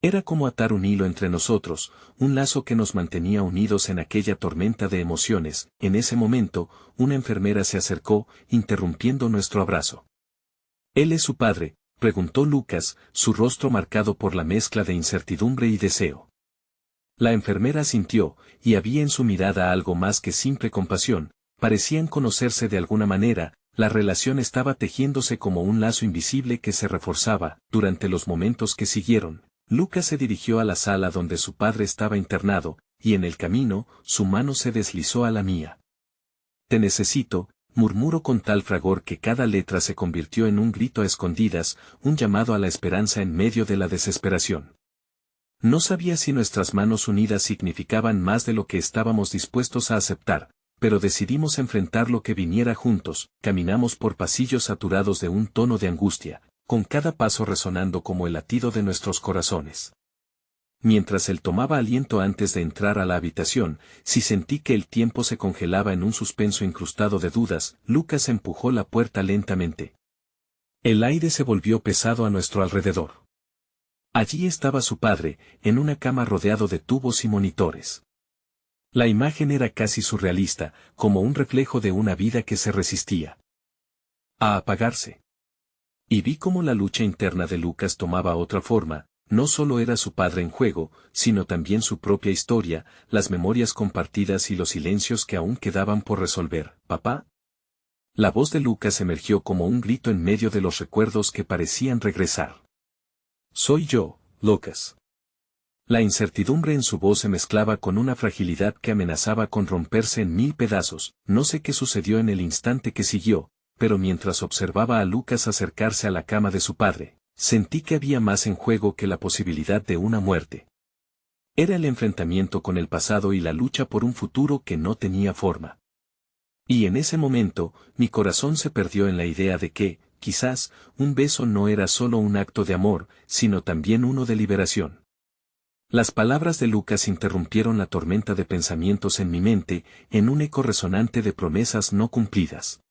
Era como atar un hilo entre nosotros, un lazo que nos mantenía unidos en aquella tormenta de emociones. En ese momento, una enfermera se acercó, interrumpiendo nuestro abrazo. ¿Él es su padre?, preguntó Lucas, su rostro marcado por la mezcla de incertidumbre y deseo. La enfermera asintió, y había en su mirada algo más que simple compasión. Parecían conocerse de alguna manera, la relación estaba tejiéndose como un lazo invisible que se reforzaba. Durante los momentos que siguieron, Lucas se dirigió a la sala donde su padre estaba internado, y en el camino, su mano se deslizó a la mía. «Te necesito», murmuró con tal fragor que cada letra se convirtió en un grito a escondidas, un llamado a la esperanza en medio de la desesperación. No sabía si nuestras manos unidas significaban más de lo que estábamos dispuestos a aceptar, pero decidimos enfrentar lo que viniera juntos. Caminamos por pasillos saturados de un tono de angustia, con cada paso resonando como el latido de nuestros corazones. Mientras él tomaba aliento antes de entrar a la habitación, sí sentí que el tiempo se congelaba en un suspenso incrustado de dudas. Lucas empujó la puerta lentamente. El aire se volvió pesado a nuestro alrededor. Allí estaba su padre, en una cama rodeado de tubos y monitores. La imagen era casi surrealista, como un reflejo de una vida que se resistía a apagarse. Y vi cómo la lucha interna de Lucas tomaba otra forma. No solo era su padre en juego, sino también su propia historia, las memorias compartidas y los silencios que aún quedaban por resolver. «¿Papá?». La voz de Lucas emergió como un grito en medio de los recuerdos que parecían regresar. «Soy yo, Lucas». La incertidumbre en su voz se mezclaba con una fragilidad que amenazaba con romperse en mil pedazos. No sé qué sucedió en el instante que siguió, pero mientras observaba a Lucas acercarse a la cama de su padre, sentí que había más en juego que la posibilidad de una muerte. Era el enfrentamiento con el pasado y la lucha por un futuro que no tenía forma. Y en ese momento, mi corazón se perdió en la idea de que, quizás, un beso no era solo un acto de amor, sino también uno de liberación. Las palabras de Lucas interrumpieron la tormenta de pensamientos en mi mente, en un eco resonante de promesas no cumplidas.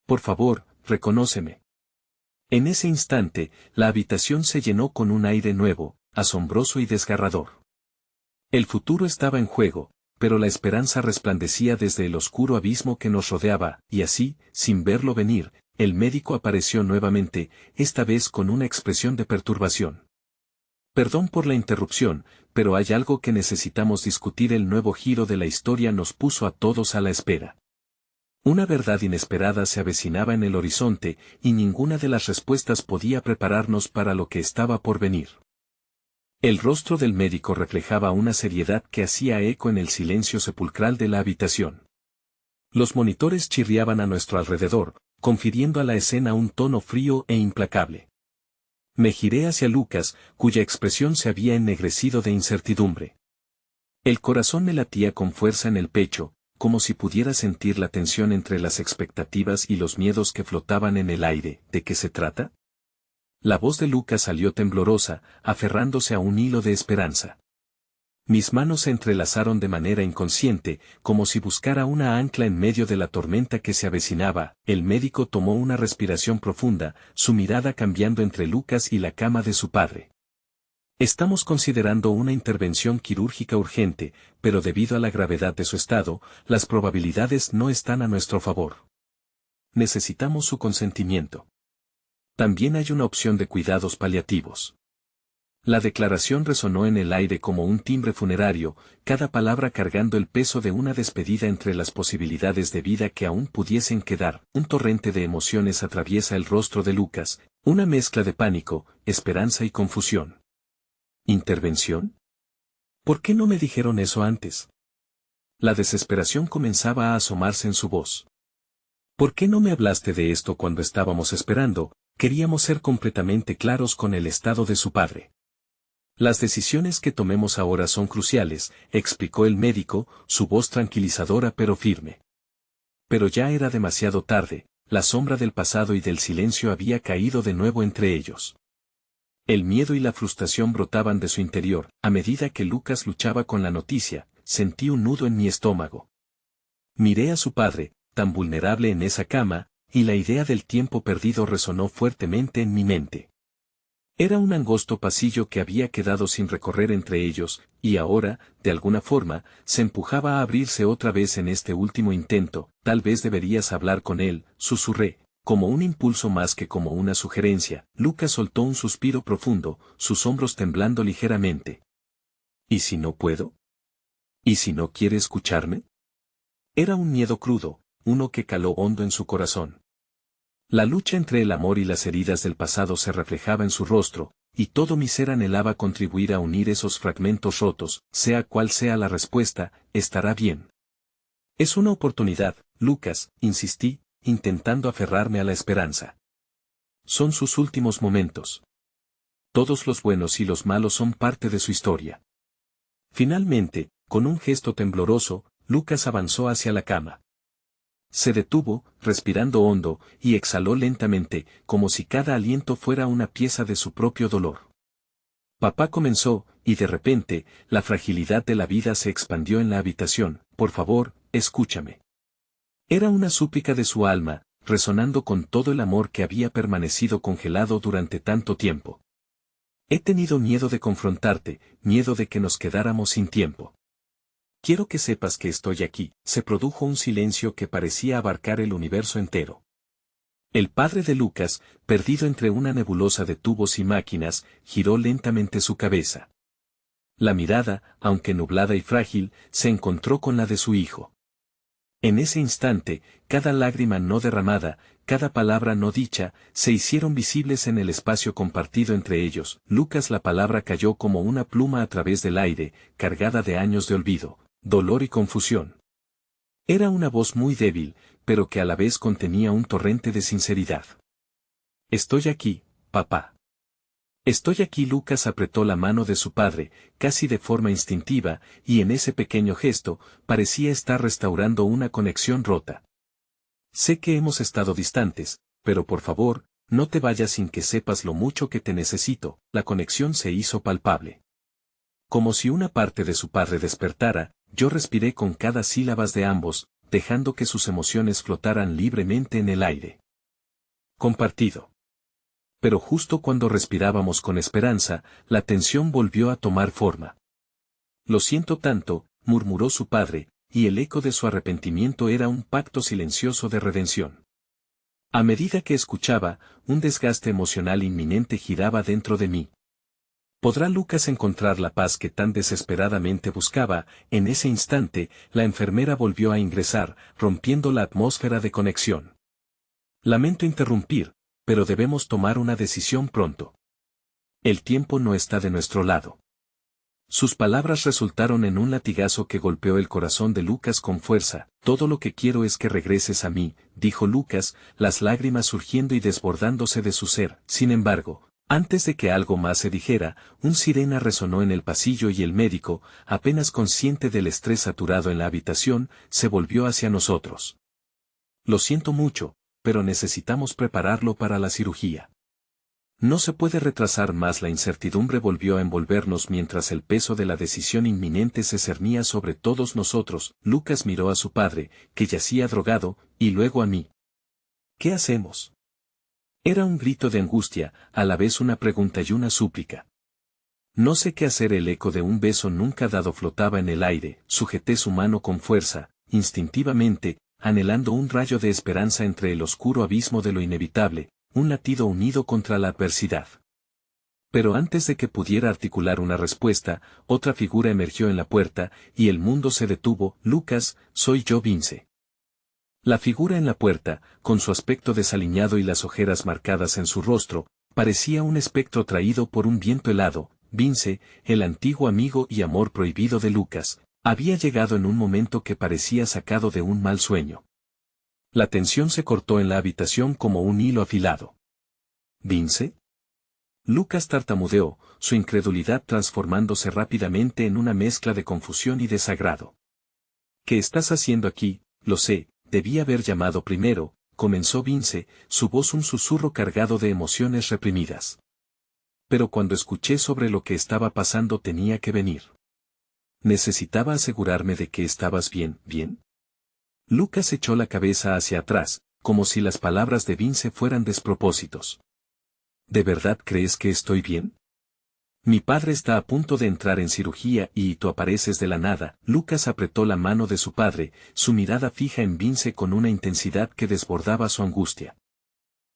«Por favor, reconóceme». En ese instante, la habitación se llenó con un aire nuevo, asombroso y desgarrador. El futuro estaba en juego, pero la esperanza resplandecía desde el oscuro abismo que nos rodeaba, y así, sin verlo venir, el médico apareció nuevamente, esta vez con una expresión de perturbación. «Perdón por la interrupción, pero hay algo que necesitamos discutir». El nuevo giro de la historia nos puso a todos a la espera. Una verdad inesperada se avecinaba en el horizonte, y ninguna de las respuestas podía prepararnos para lo que estaba por venir. El rostro del médico reflejaba una seriedad que hacía eco en el silencio sepulcral de la habitación. Los monitores chirriaban a nuestro alrededor, confiriendo a la escena un tono frío e implacable. Me giré hacia Lucas, cuya expresión se había ennegrecido de incertidumbre. El corazón me latía con fuerza en el pecho, como si pudiera sentir la tensión entre las expectativas y los miedos que flotaban en el aire. ¿De qué se trata? La voz de Lucas salió temblorosa, aferrándose a un hilo de esperanza. Mis manos se entrelazaron de manera inconsciente, como si buscara una ancla en medio de la tormenta que se avecinaba. El médico tomó una respiración profunda, su mirada cambiando entre Lucas y la cama de su padre. «Estamos considerando una intervención quirúrgica urgente, pero debido a la gravedad de su estado, las probabilidades no están a nuestro favor. Necesitamos su consentimiento. También hay una opción de cuidados paliativos». La declaración resonó en el aire como un timbre funerario, cada palabra cargando el peso de una despedida entre las posibilidades de vida que aún pudiesen quedar. Un torrente de emociones atraviesa el rostro de Lucas, una mezcla de pánico, esperanza y confusión. ¿Intervención? ¿Por qué no me dijeron eso antes? La desesperación comenzaba a asomarse en su voz. ¿Por qué no me hablaste de esto cuando estábamos esperando? Queríamos ser completamente claros con el estado de su padre. Las decisiones que tomemos ahora son cruciales, explicó el médico, su voz tranquilizadora pero firme. Pero ya era demasiado tarde, la sombra del pasado y del silencio había caído de nuevo entre ellos. El miedo y la frustración brotaban de su interior. A medida que Lucas luchaba con la noticia, sentí un nudo en mi estómago. Miré a su padre, tan vulnerable en esa cama, y la idea del tiempo perdido resonó fuertemente en mi mente. Era un angosto pasillo que había quedado sin recorrer entre ellos, y ahora, de alguna forma, se empujaba a abrirse otra vez en este último intento. Tal vez deberías hablar con él, susurré, como un impulso más que como una sugerencia. Lucas soltó un suspiro profundo, sus hombros temblando ligeramente. ¿Y si no puedo? ¿Y si no quiere escucharme? Era un miedo crudo, uno que caló hondo en su corazón. La lucha entre el amor y las heridas del pasado se reflejaba en su rostro, y todo mi ser anhelaba contribuir a unir esos fragmentos rotos. Sea cual sea la respuesta, estará bien. Es una oportunidad, Lucas, insistí, intentando aferrarme a la esperanza. Son sus últimos momentos. Todos los buenos y los malos son parte de su historia. Finalmente, con un gesto tembloroso, Lucas avanzó hacia la cama. Se detuvo, respirando hondo, y exhaló lentamente, como si cada aliento fuera una pieza de su propio dolor. Papá comenzó, y de repente, la fragilidad de la vida se expandió en la habitación. Por favor, escúchame. Era una súplica de su alma, resonando con todo el amor que había permanecido congelado durante tanto tiempo. He tenido miedo de confrontarte, miedo de que nos quedáramos sin tiempo. Quiero que sepas que estoy aquí. Se produjo un silencio que parecía abarcar el universo entero. El padre de Lucas, perdido entre una nebulosa de tubos y máquinas, giró lentamente su cabeza. La mirada, aunque nublada y frágil, se encontró con la de su hijo. En ese instante, cada lágrima no derramada, cada palabra no dicha, se hicieron visibles en el espacio compartido entre ellos. Lucas, la palabra cayó como una pluma a través del aire, cargada de años de olvido, dolor y confusión. Era una voz muy débil, pero que a la vez contenía un torrente de sinceridad. Estoy aquí, papá. Estoy aquí. Lucas apretó la mano de su padre, casi de forma instintiva, y en ese pequeño gesto, parecía estar restaurando una conexión rota. Sé que hemos estado distantes, pero por favor, no te vayas sin que sepas lo mucho que te necesito. La conexión se hizo palpable. Como si una parte de su padre despertara, yo respiré con cada sílaba de ambos, dejando que sus emociones flotaran libremente en el aire. Compartido. Pero justo cuando respirábamos con esperanza, la tensión volvió a tomar forma. Lo siento tanto, murmuró su padre, y el eco de su arrepentimiento era un pacto silencioso de redención. A medida que escuchaba, un desgaste emocional inminente giraba dentro de mí. ¿Podrá Lucas encontrar la paz que tan desesperadamente buscaba? En ese instante, la enfermera volvió a ingresar, rompiendo la atmósfera de conexión. Lamento interrumpir, pero debemos tomar una decisión pronto. El tiempo no está de nuestro lado. Sus palabras resultaron en un latigazo que golpeó el corazón de Lucas con fuerza. Todo lo que quiero es que regreses a mí, dijo Lucas, las lágrimas surgiendo y desbordándose de su ser. Sin embargo, antes de que algo más se dijera, un sirena resonó en el pasillo y el médico, apenas consciente del estrés saturado en la habitación, se volvió hacia nosotros. Lo siento mucho, pero necesitamos prepararlo para la cirugía. No se puede retrasar más. La incertidumbre volvió a envolvernos mientras el peso de la decisión inminente se cernía sobre todos nosotros. Lucas miró a su padre, que yacía drogado, y luego a mí. ¿Qué hacemos? Era un grito de angustia, a la vez una pregunta y una súplica. No sé qué hacer. El eco de un beso nunca dado flotaba en el aire. Sujeté su mano con fuerza, instintivamente, anhelando un rayo de esperanza entre el oscuro abismo de lo inevitable, un latido unido contra la adversidad. Pero antes de que pudiera articular una respuesta, otra figura emergió en la puerta, y el mundo se detuvo. Lucas, soy yo, Vince. La figura en la puerta, con su aspecto desaliñado y las ojeras marcadas en su rostro, parecía un espectro traído por un viento helado. Vince, el antiguo amigo y amor prohibido de Lucas, había llegado en un momento que parecía sacado de un mal sueño. La tensión se cortó en la habitación como un hilo afilado. ¿Vince? Lucas tartamudeó, su incredulidad transformándose rápidamente en una mezcla de confusión y desagrado. ¿Qué estás haciendo aquí? Lo sé, debí haber llamado primero, comenzó Vince, su voz un susurro cargado de emociones reprimidas. Pero cuando escuché sobre lo que estaba pasando tenía que venir. Necesitaba asegurarme de que estabas bien, ¿bien? Lucas echó la cabeza hacia atrás, como si las palabras de Vince fueran despropósitos. ¿De verdad crees que estoy bien? Mi padre está a punto de entrar en cirugía y tú apareces de la nada. Lucas apretó la mano de su padre, su mirada fija en Vince con una intensidad que desbordaba su angustia.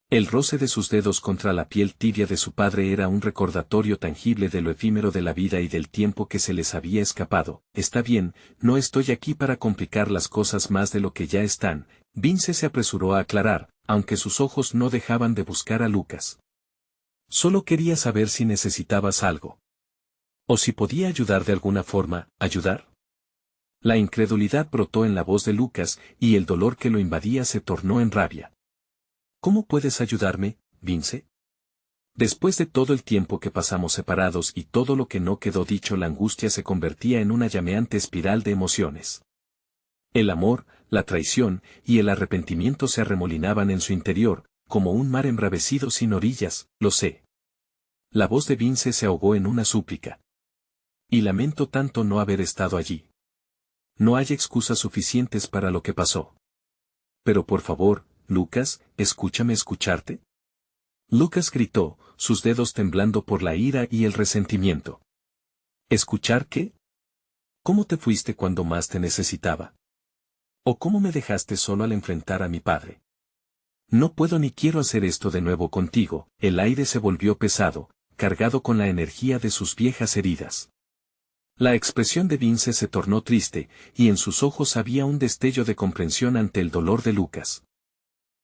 El roce de sus dedos contra la piel tibia de su padre era un recordatorio tangible de lo efímero de la vida y del tiempo que se les había escapado. Está bien, no estoy aquí para complicar las cosas más de lo que ya están, Vince se apresuró a aclarar, aunque sus ojos no dejaban de buscar a Lucas. Solo quería saber si necesitabas algo. O si podía ayudar de alguna forma, ¿ayudar? La incredulidad brotó en la voz de Lucas y el dolor que lo invadía se tornó en rabia. ¿Cómo puedes ayudarme, Vince? Después de todo el tiempo que pasamos separados y todo lo que no quedó dicho, la angustia se convertía en una llameante espiral de emociones. El amor, la traición y el arrepentimiento se arremolinaban en su interior, como un mar embravecido sin orillas, lo sé. La voz de Vince se ahogó en una súplica. Y lamento tanto no haber estado allí. No hay excusas suficientes para lo que pasó. Pero por favor, Lucas, escúchame escucharte. Lucas gritó, sus dedos temblando por la ira y el resentimiento. ¿Escuchar qué? ¿Cómo te fuiste cuando más te necesitaba? ¿O cómo me dejaste solo al enfrentar a mi padre? No puedo ni quiero hacer esto de nuevo contigo. El aire se volvió pesado, cargado con la energía de sus viejas heridas. La expresión de Vince se tornó triste, y en sus ojos había un destello de comprensión ante el dolor de Lucas.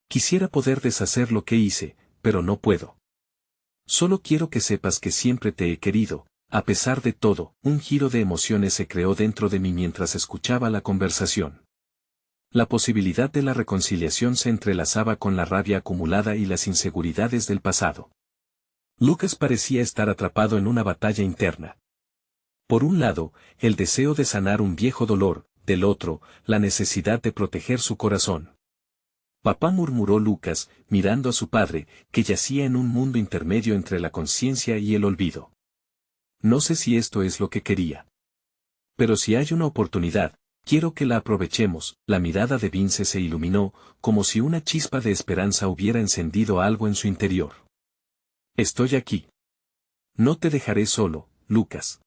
Quisiera poder deshacer lo que hice, pero no puedo. Solo quiero que sepas que siempre te he querido. A pesar de todo, un giro de emociones se creó dentro de mí mientras escuchaba la conversación. La posibilidad de la reconciliación se entrelazaba con la rabia acumulada y las inseguridades del pasado. Lucas parecía estar atrapado en una batalla interna. Por un lado, el deseo de sanar un viejo dolor, del otro, la necesidad de proteger su corazón. Papá, murmuró Lucas, mirando a su padre, que yacía en un mundo intermedio entre la conciencia y el olvido. No sé si esto es lo que quería. Pero si hay una oportunidad, quiero que la aprovechemos. La mirada de Vince se iluminó, como si una chispa de esperanza hubiera encendido algo en su interior. Estoy aquí. No te dejaré solo, Lucas.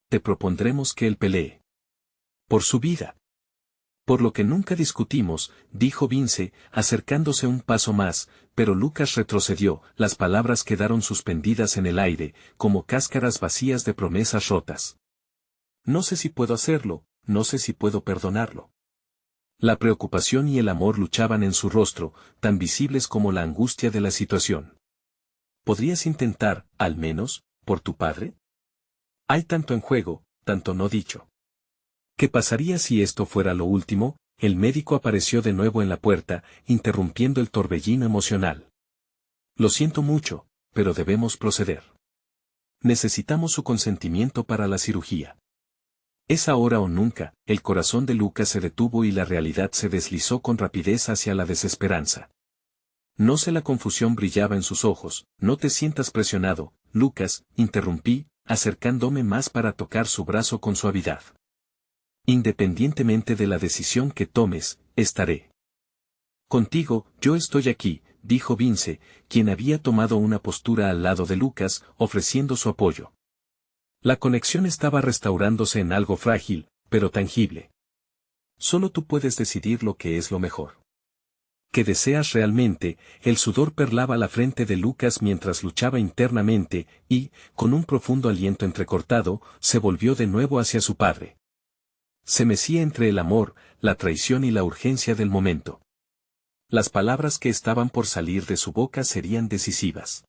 Te propondremos que él pelee. Por su vida. Por lo que nunca discutimos, dijo Vince, acercándose un paso más, pero Lucas retrocedió, las palabras quedaron suspendidas en el aire, como cáscaras vacías de promesas rotas. No sé si puedo hacerlo, no sé si puedo perdonarlo. La preocupación y el amor luchaban en su rostro, tan visibles como la angustia de la situación. ¿Podrías intentar, al menos, por tu padre? Hay tanto en juego, tanto no dicho. ¿Qué pasaría si esto fuera lo último? El médico apareció de nuevo en la puerta, interrumpiendo el torbellino emocional. Lo siento mucho, pero debemos proceder. Necesitamos su consentimiento para la cirugía. Es ahora o nunca. El corazón de Lucas se detuvo y la realidad se deslizó con rapidez hacia la desesperanza. No sé, la confusión brillaba en sus ojos. No te sientas presionado, Lucas, interrumpí, acercándome más para tocar su brazo con suavidad. Independientemente de la decisión que tomes, estaré contigo. Yo estoy aquí, dijo Vince, quien había tomado una postura al lado de Lucas, ofreciendo su apoyo. La conexión estaba restaurándose en algo frágil, pero tangible. Solo tú puedes decidir lo que es lo mejor. ¿Qué deseas realmente? El sudor perlaba la frente de Lucas mientras luchaba internamente, y, con un profundo aliento entrecortado, se volvió de nuevo hacia su padre. Se mecía entre el amor, la traición y la urgencia del momento. Las palabras que estaban por salir de su boca serían decisivas.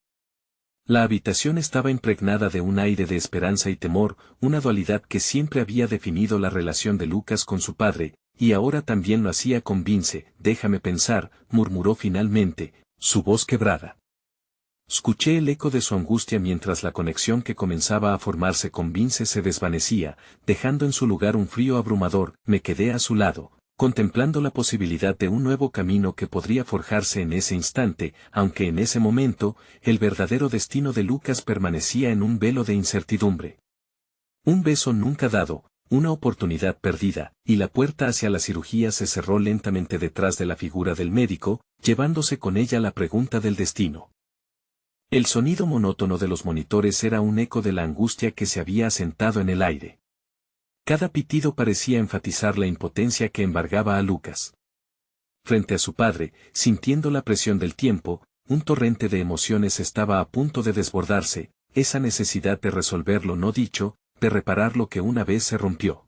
La habitación estaba impregnada de un aire de esperanza y temor, una dualidad que siempre había definido la relación de Lucas con su padre, y ahora también lo hacía con Vince. Déjame pensar, murmuró finalmente, su voz quebrada. Escuché el eco de su angustia mientras la conexión que comenzaba a formarse con Vince se desvanecía, dejando en su lugar un frío abrumador. Me quedé a su lado, contemplando la posibilidad de un nuevo camino que podría forjarse en ese instante, aunque en ese momento, el verdadero destino de Lucas permanecía en un velo de incertidumbre. Un beso nunca dado, una oportunidad perdida, y la puerta hacia la cirugía se cerró lentamente detrás de la figura del médico, llevándose con ella la pregunta del destino. El sonido monótono de los monitores era un eco de la angustia que se había asentado en el aire. Cada pitido parecía enfatizar la impotencia que embargaba a Lucas. Frente a su padre, sintiendo la presión del tiempo, un torrente de emociones estaba a punto de desbordarse, esa necesidad de resolver lo no dicho, de reparar lo que una vez se rompió.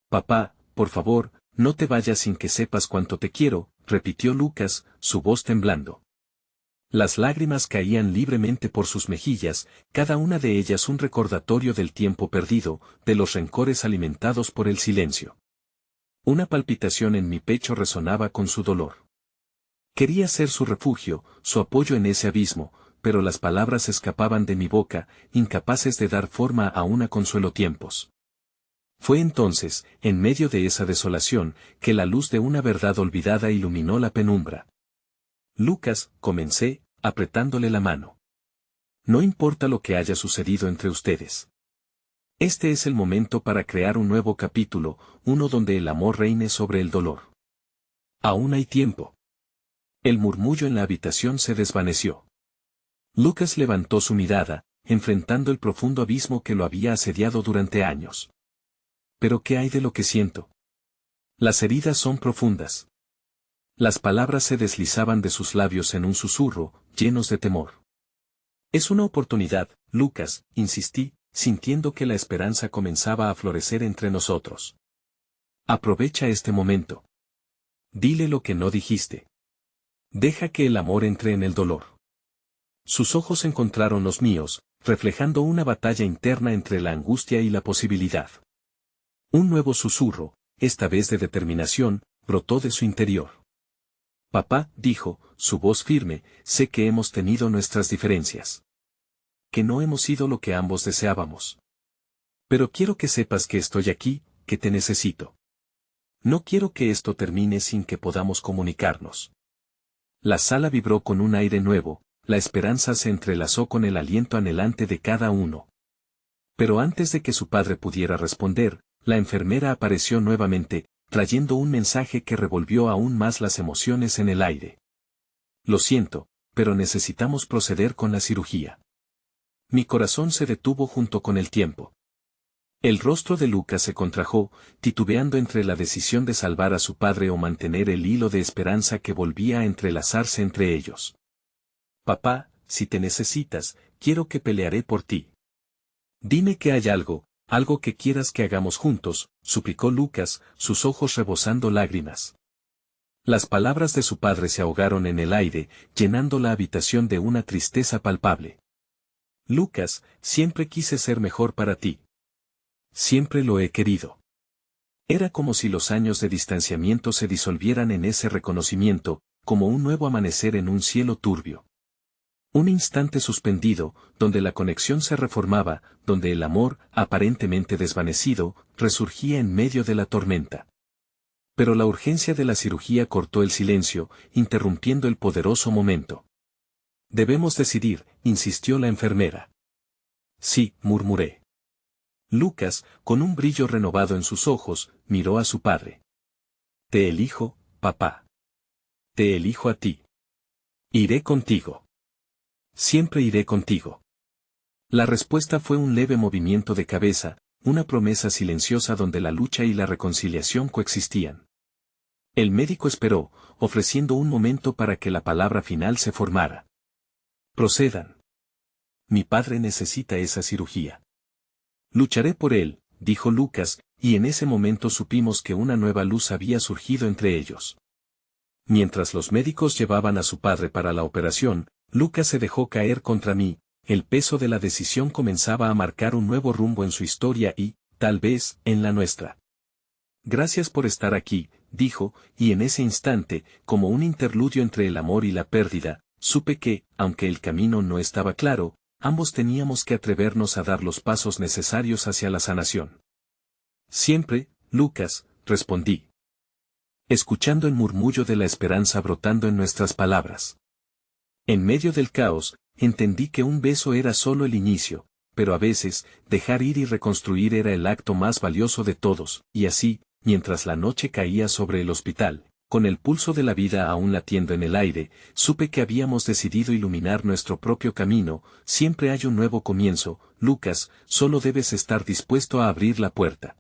Papá, por favor, no te vayas sin que sepas cuánto te quiero, repitió Lucas, su voz temblando. Las lágrimas caían libremente por sus mejillas, cada una de ellas un recordatorio del tiempo perdido, de los rencores alimentados por el silencio. Una palpitación en mi pecho resonaba con su dolor. Quería ser su refugio, su apoyo en ese abismo, pero las palabras escapaban de mi boca, incapaces de dar forma a una consuelo tiempos. Fue entonces, en medio de esa desolación, que la luz de una verdad olvidada iluminó la penumbra. Lucas, comencé, apretándole la mano. No importa lo que haya sucedido entre ustedes. Este es el momento para crear un nuevo capítulo, uno donde el amor reine sobre el dolor. Aún hay tiempo. El murmullo en la habitación se desvaneció. Lucas levantó su mirada, enfrentando el profundo abismo que lo había asediado durante años. ¿Pero qué hay de lo que siento? Las heridas son profundas. Las palabras se deslizaban de sus labios en un susurro, llenos de temor. Es una oportunidad, Lucas, insistí, sintiendo que la esperanza comenzaba a florecer entre nosotros. Aprovecha este momento. Dile lo que no dijiste. Deja que el amor entre en el dolor. Sus ojos encontraron los míos, reflejando una batalla interna entre la angustia y la posibilidad. Un nuevo susurro, esta vez de determinación, brotó de su interior. Papá, dijo, su voz firme, sé que hemos tenido nuestras diferencias. Que no hemos sido lo que ambos deseábamos. Pero quiero que sepas que estoy aquí, que te necesito. No quiero que esto termine sin que podamos comunicarnos. La sala vibró con un aire nuevo, la esperanza se entrelazó con el aliento anhelante de cada uno. Pero antes de que su padre pudiera responder, la enfermera apareció nuevamente, trayendo un mensaje que revolvió aún más las emociones en el aire. Lo siento, pero necesitamos proceder con la cirugía. Mi corazón se detuvo junto con el tiempo. El rostro de Lucas se contrajo, titubeando entre la decisión de salvar a su padre o mantener el hilo de esperanza que volvía a entrelazarse entre ellos. Papá, si te necesitas, quiero que pelearé por ti. Dime que hay algo que quieras que hagamos juntos, suplicó Lucas, sus ojos rebosando lágrimas. Las palabras de su padre se ahogaron en el aire, llenando la habitación de una tristeza palpable. Lucas, siempre quise ser mejor para ti. Siempre lo he querido. Era como si los años de distanciamiento se disolvieran en ese reconocimiento, como un nuevo amanecer en un cielo turbio. Un instante suspendido, donde la conexión se reformaba, donde el amor, aparentemente desvanecido, resurgía en medio de la tormenta. Pero la urgencia de la cirugía cortó el silencio, interrumpiendo el poderoso momento. Debemos decidir, insistió la enfermera. Sí, murmuré. Lucas, con un brillo renovado en sus ojos, miró a su padre. Te elijo, papá. Te elijo a ti. Iré contigo. Siempre iré contigo. La respuesta fue un leve movimiento de cabeza, una promesa silenciosa donde la lucha y la reconciliación coexistían. El médico esperó, ofreciendo un momento para que la palabra final se formara. Procedan. Mi padre necesita esa cirugía. Lucharé por él, dijo Lucas, y en ese momento supimos que una nueva luz había surgido entre ellos. Mientras los médicos llevaban a su padre para la operación, Lucas se dejó caer contra mí, el peso de la decisión comenzaba a marcar un nuevo rumbo en su historia y, tal vez, en la nuestra. Gracias por estar aquí, dijo, y en ese instante, como un interludio entre el amor y la pérdida, supe que, aunque el camino no estaba claro, ambos teníamos que atrevernos a dar los pasos necesarios hacia la sanación. Siempre, Lucas, respondí, escuchando el murmullo de la esperanza brotando en nuestras palabras. En medio del caos, entendí que un beso era solo el inicio, pero a veces, dejar ir y reconstruir era el acto más valioso de todos, y así, mientras la noche caía sobre el hospital, con el pulso de la vida aún latiendo en el aire, supe que habíamos decidido iluminar nuestro propio camino. Siempre hay un nuevo comienzo, Lucas, solo debes estar dispuesto a abrir la puerta.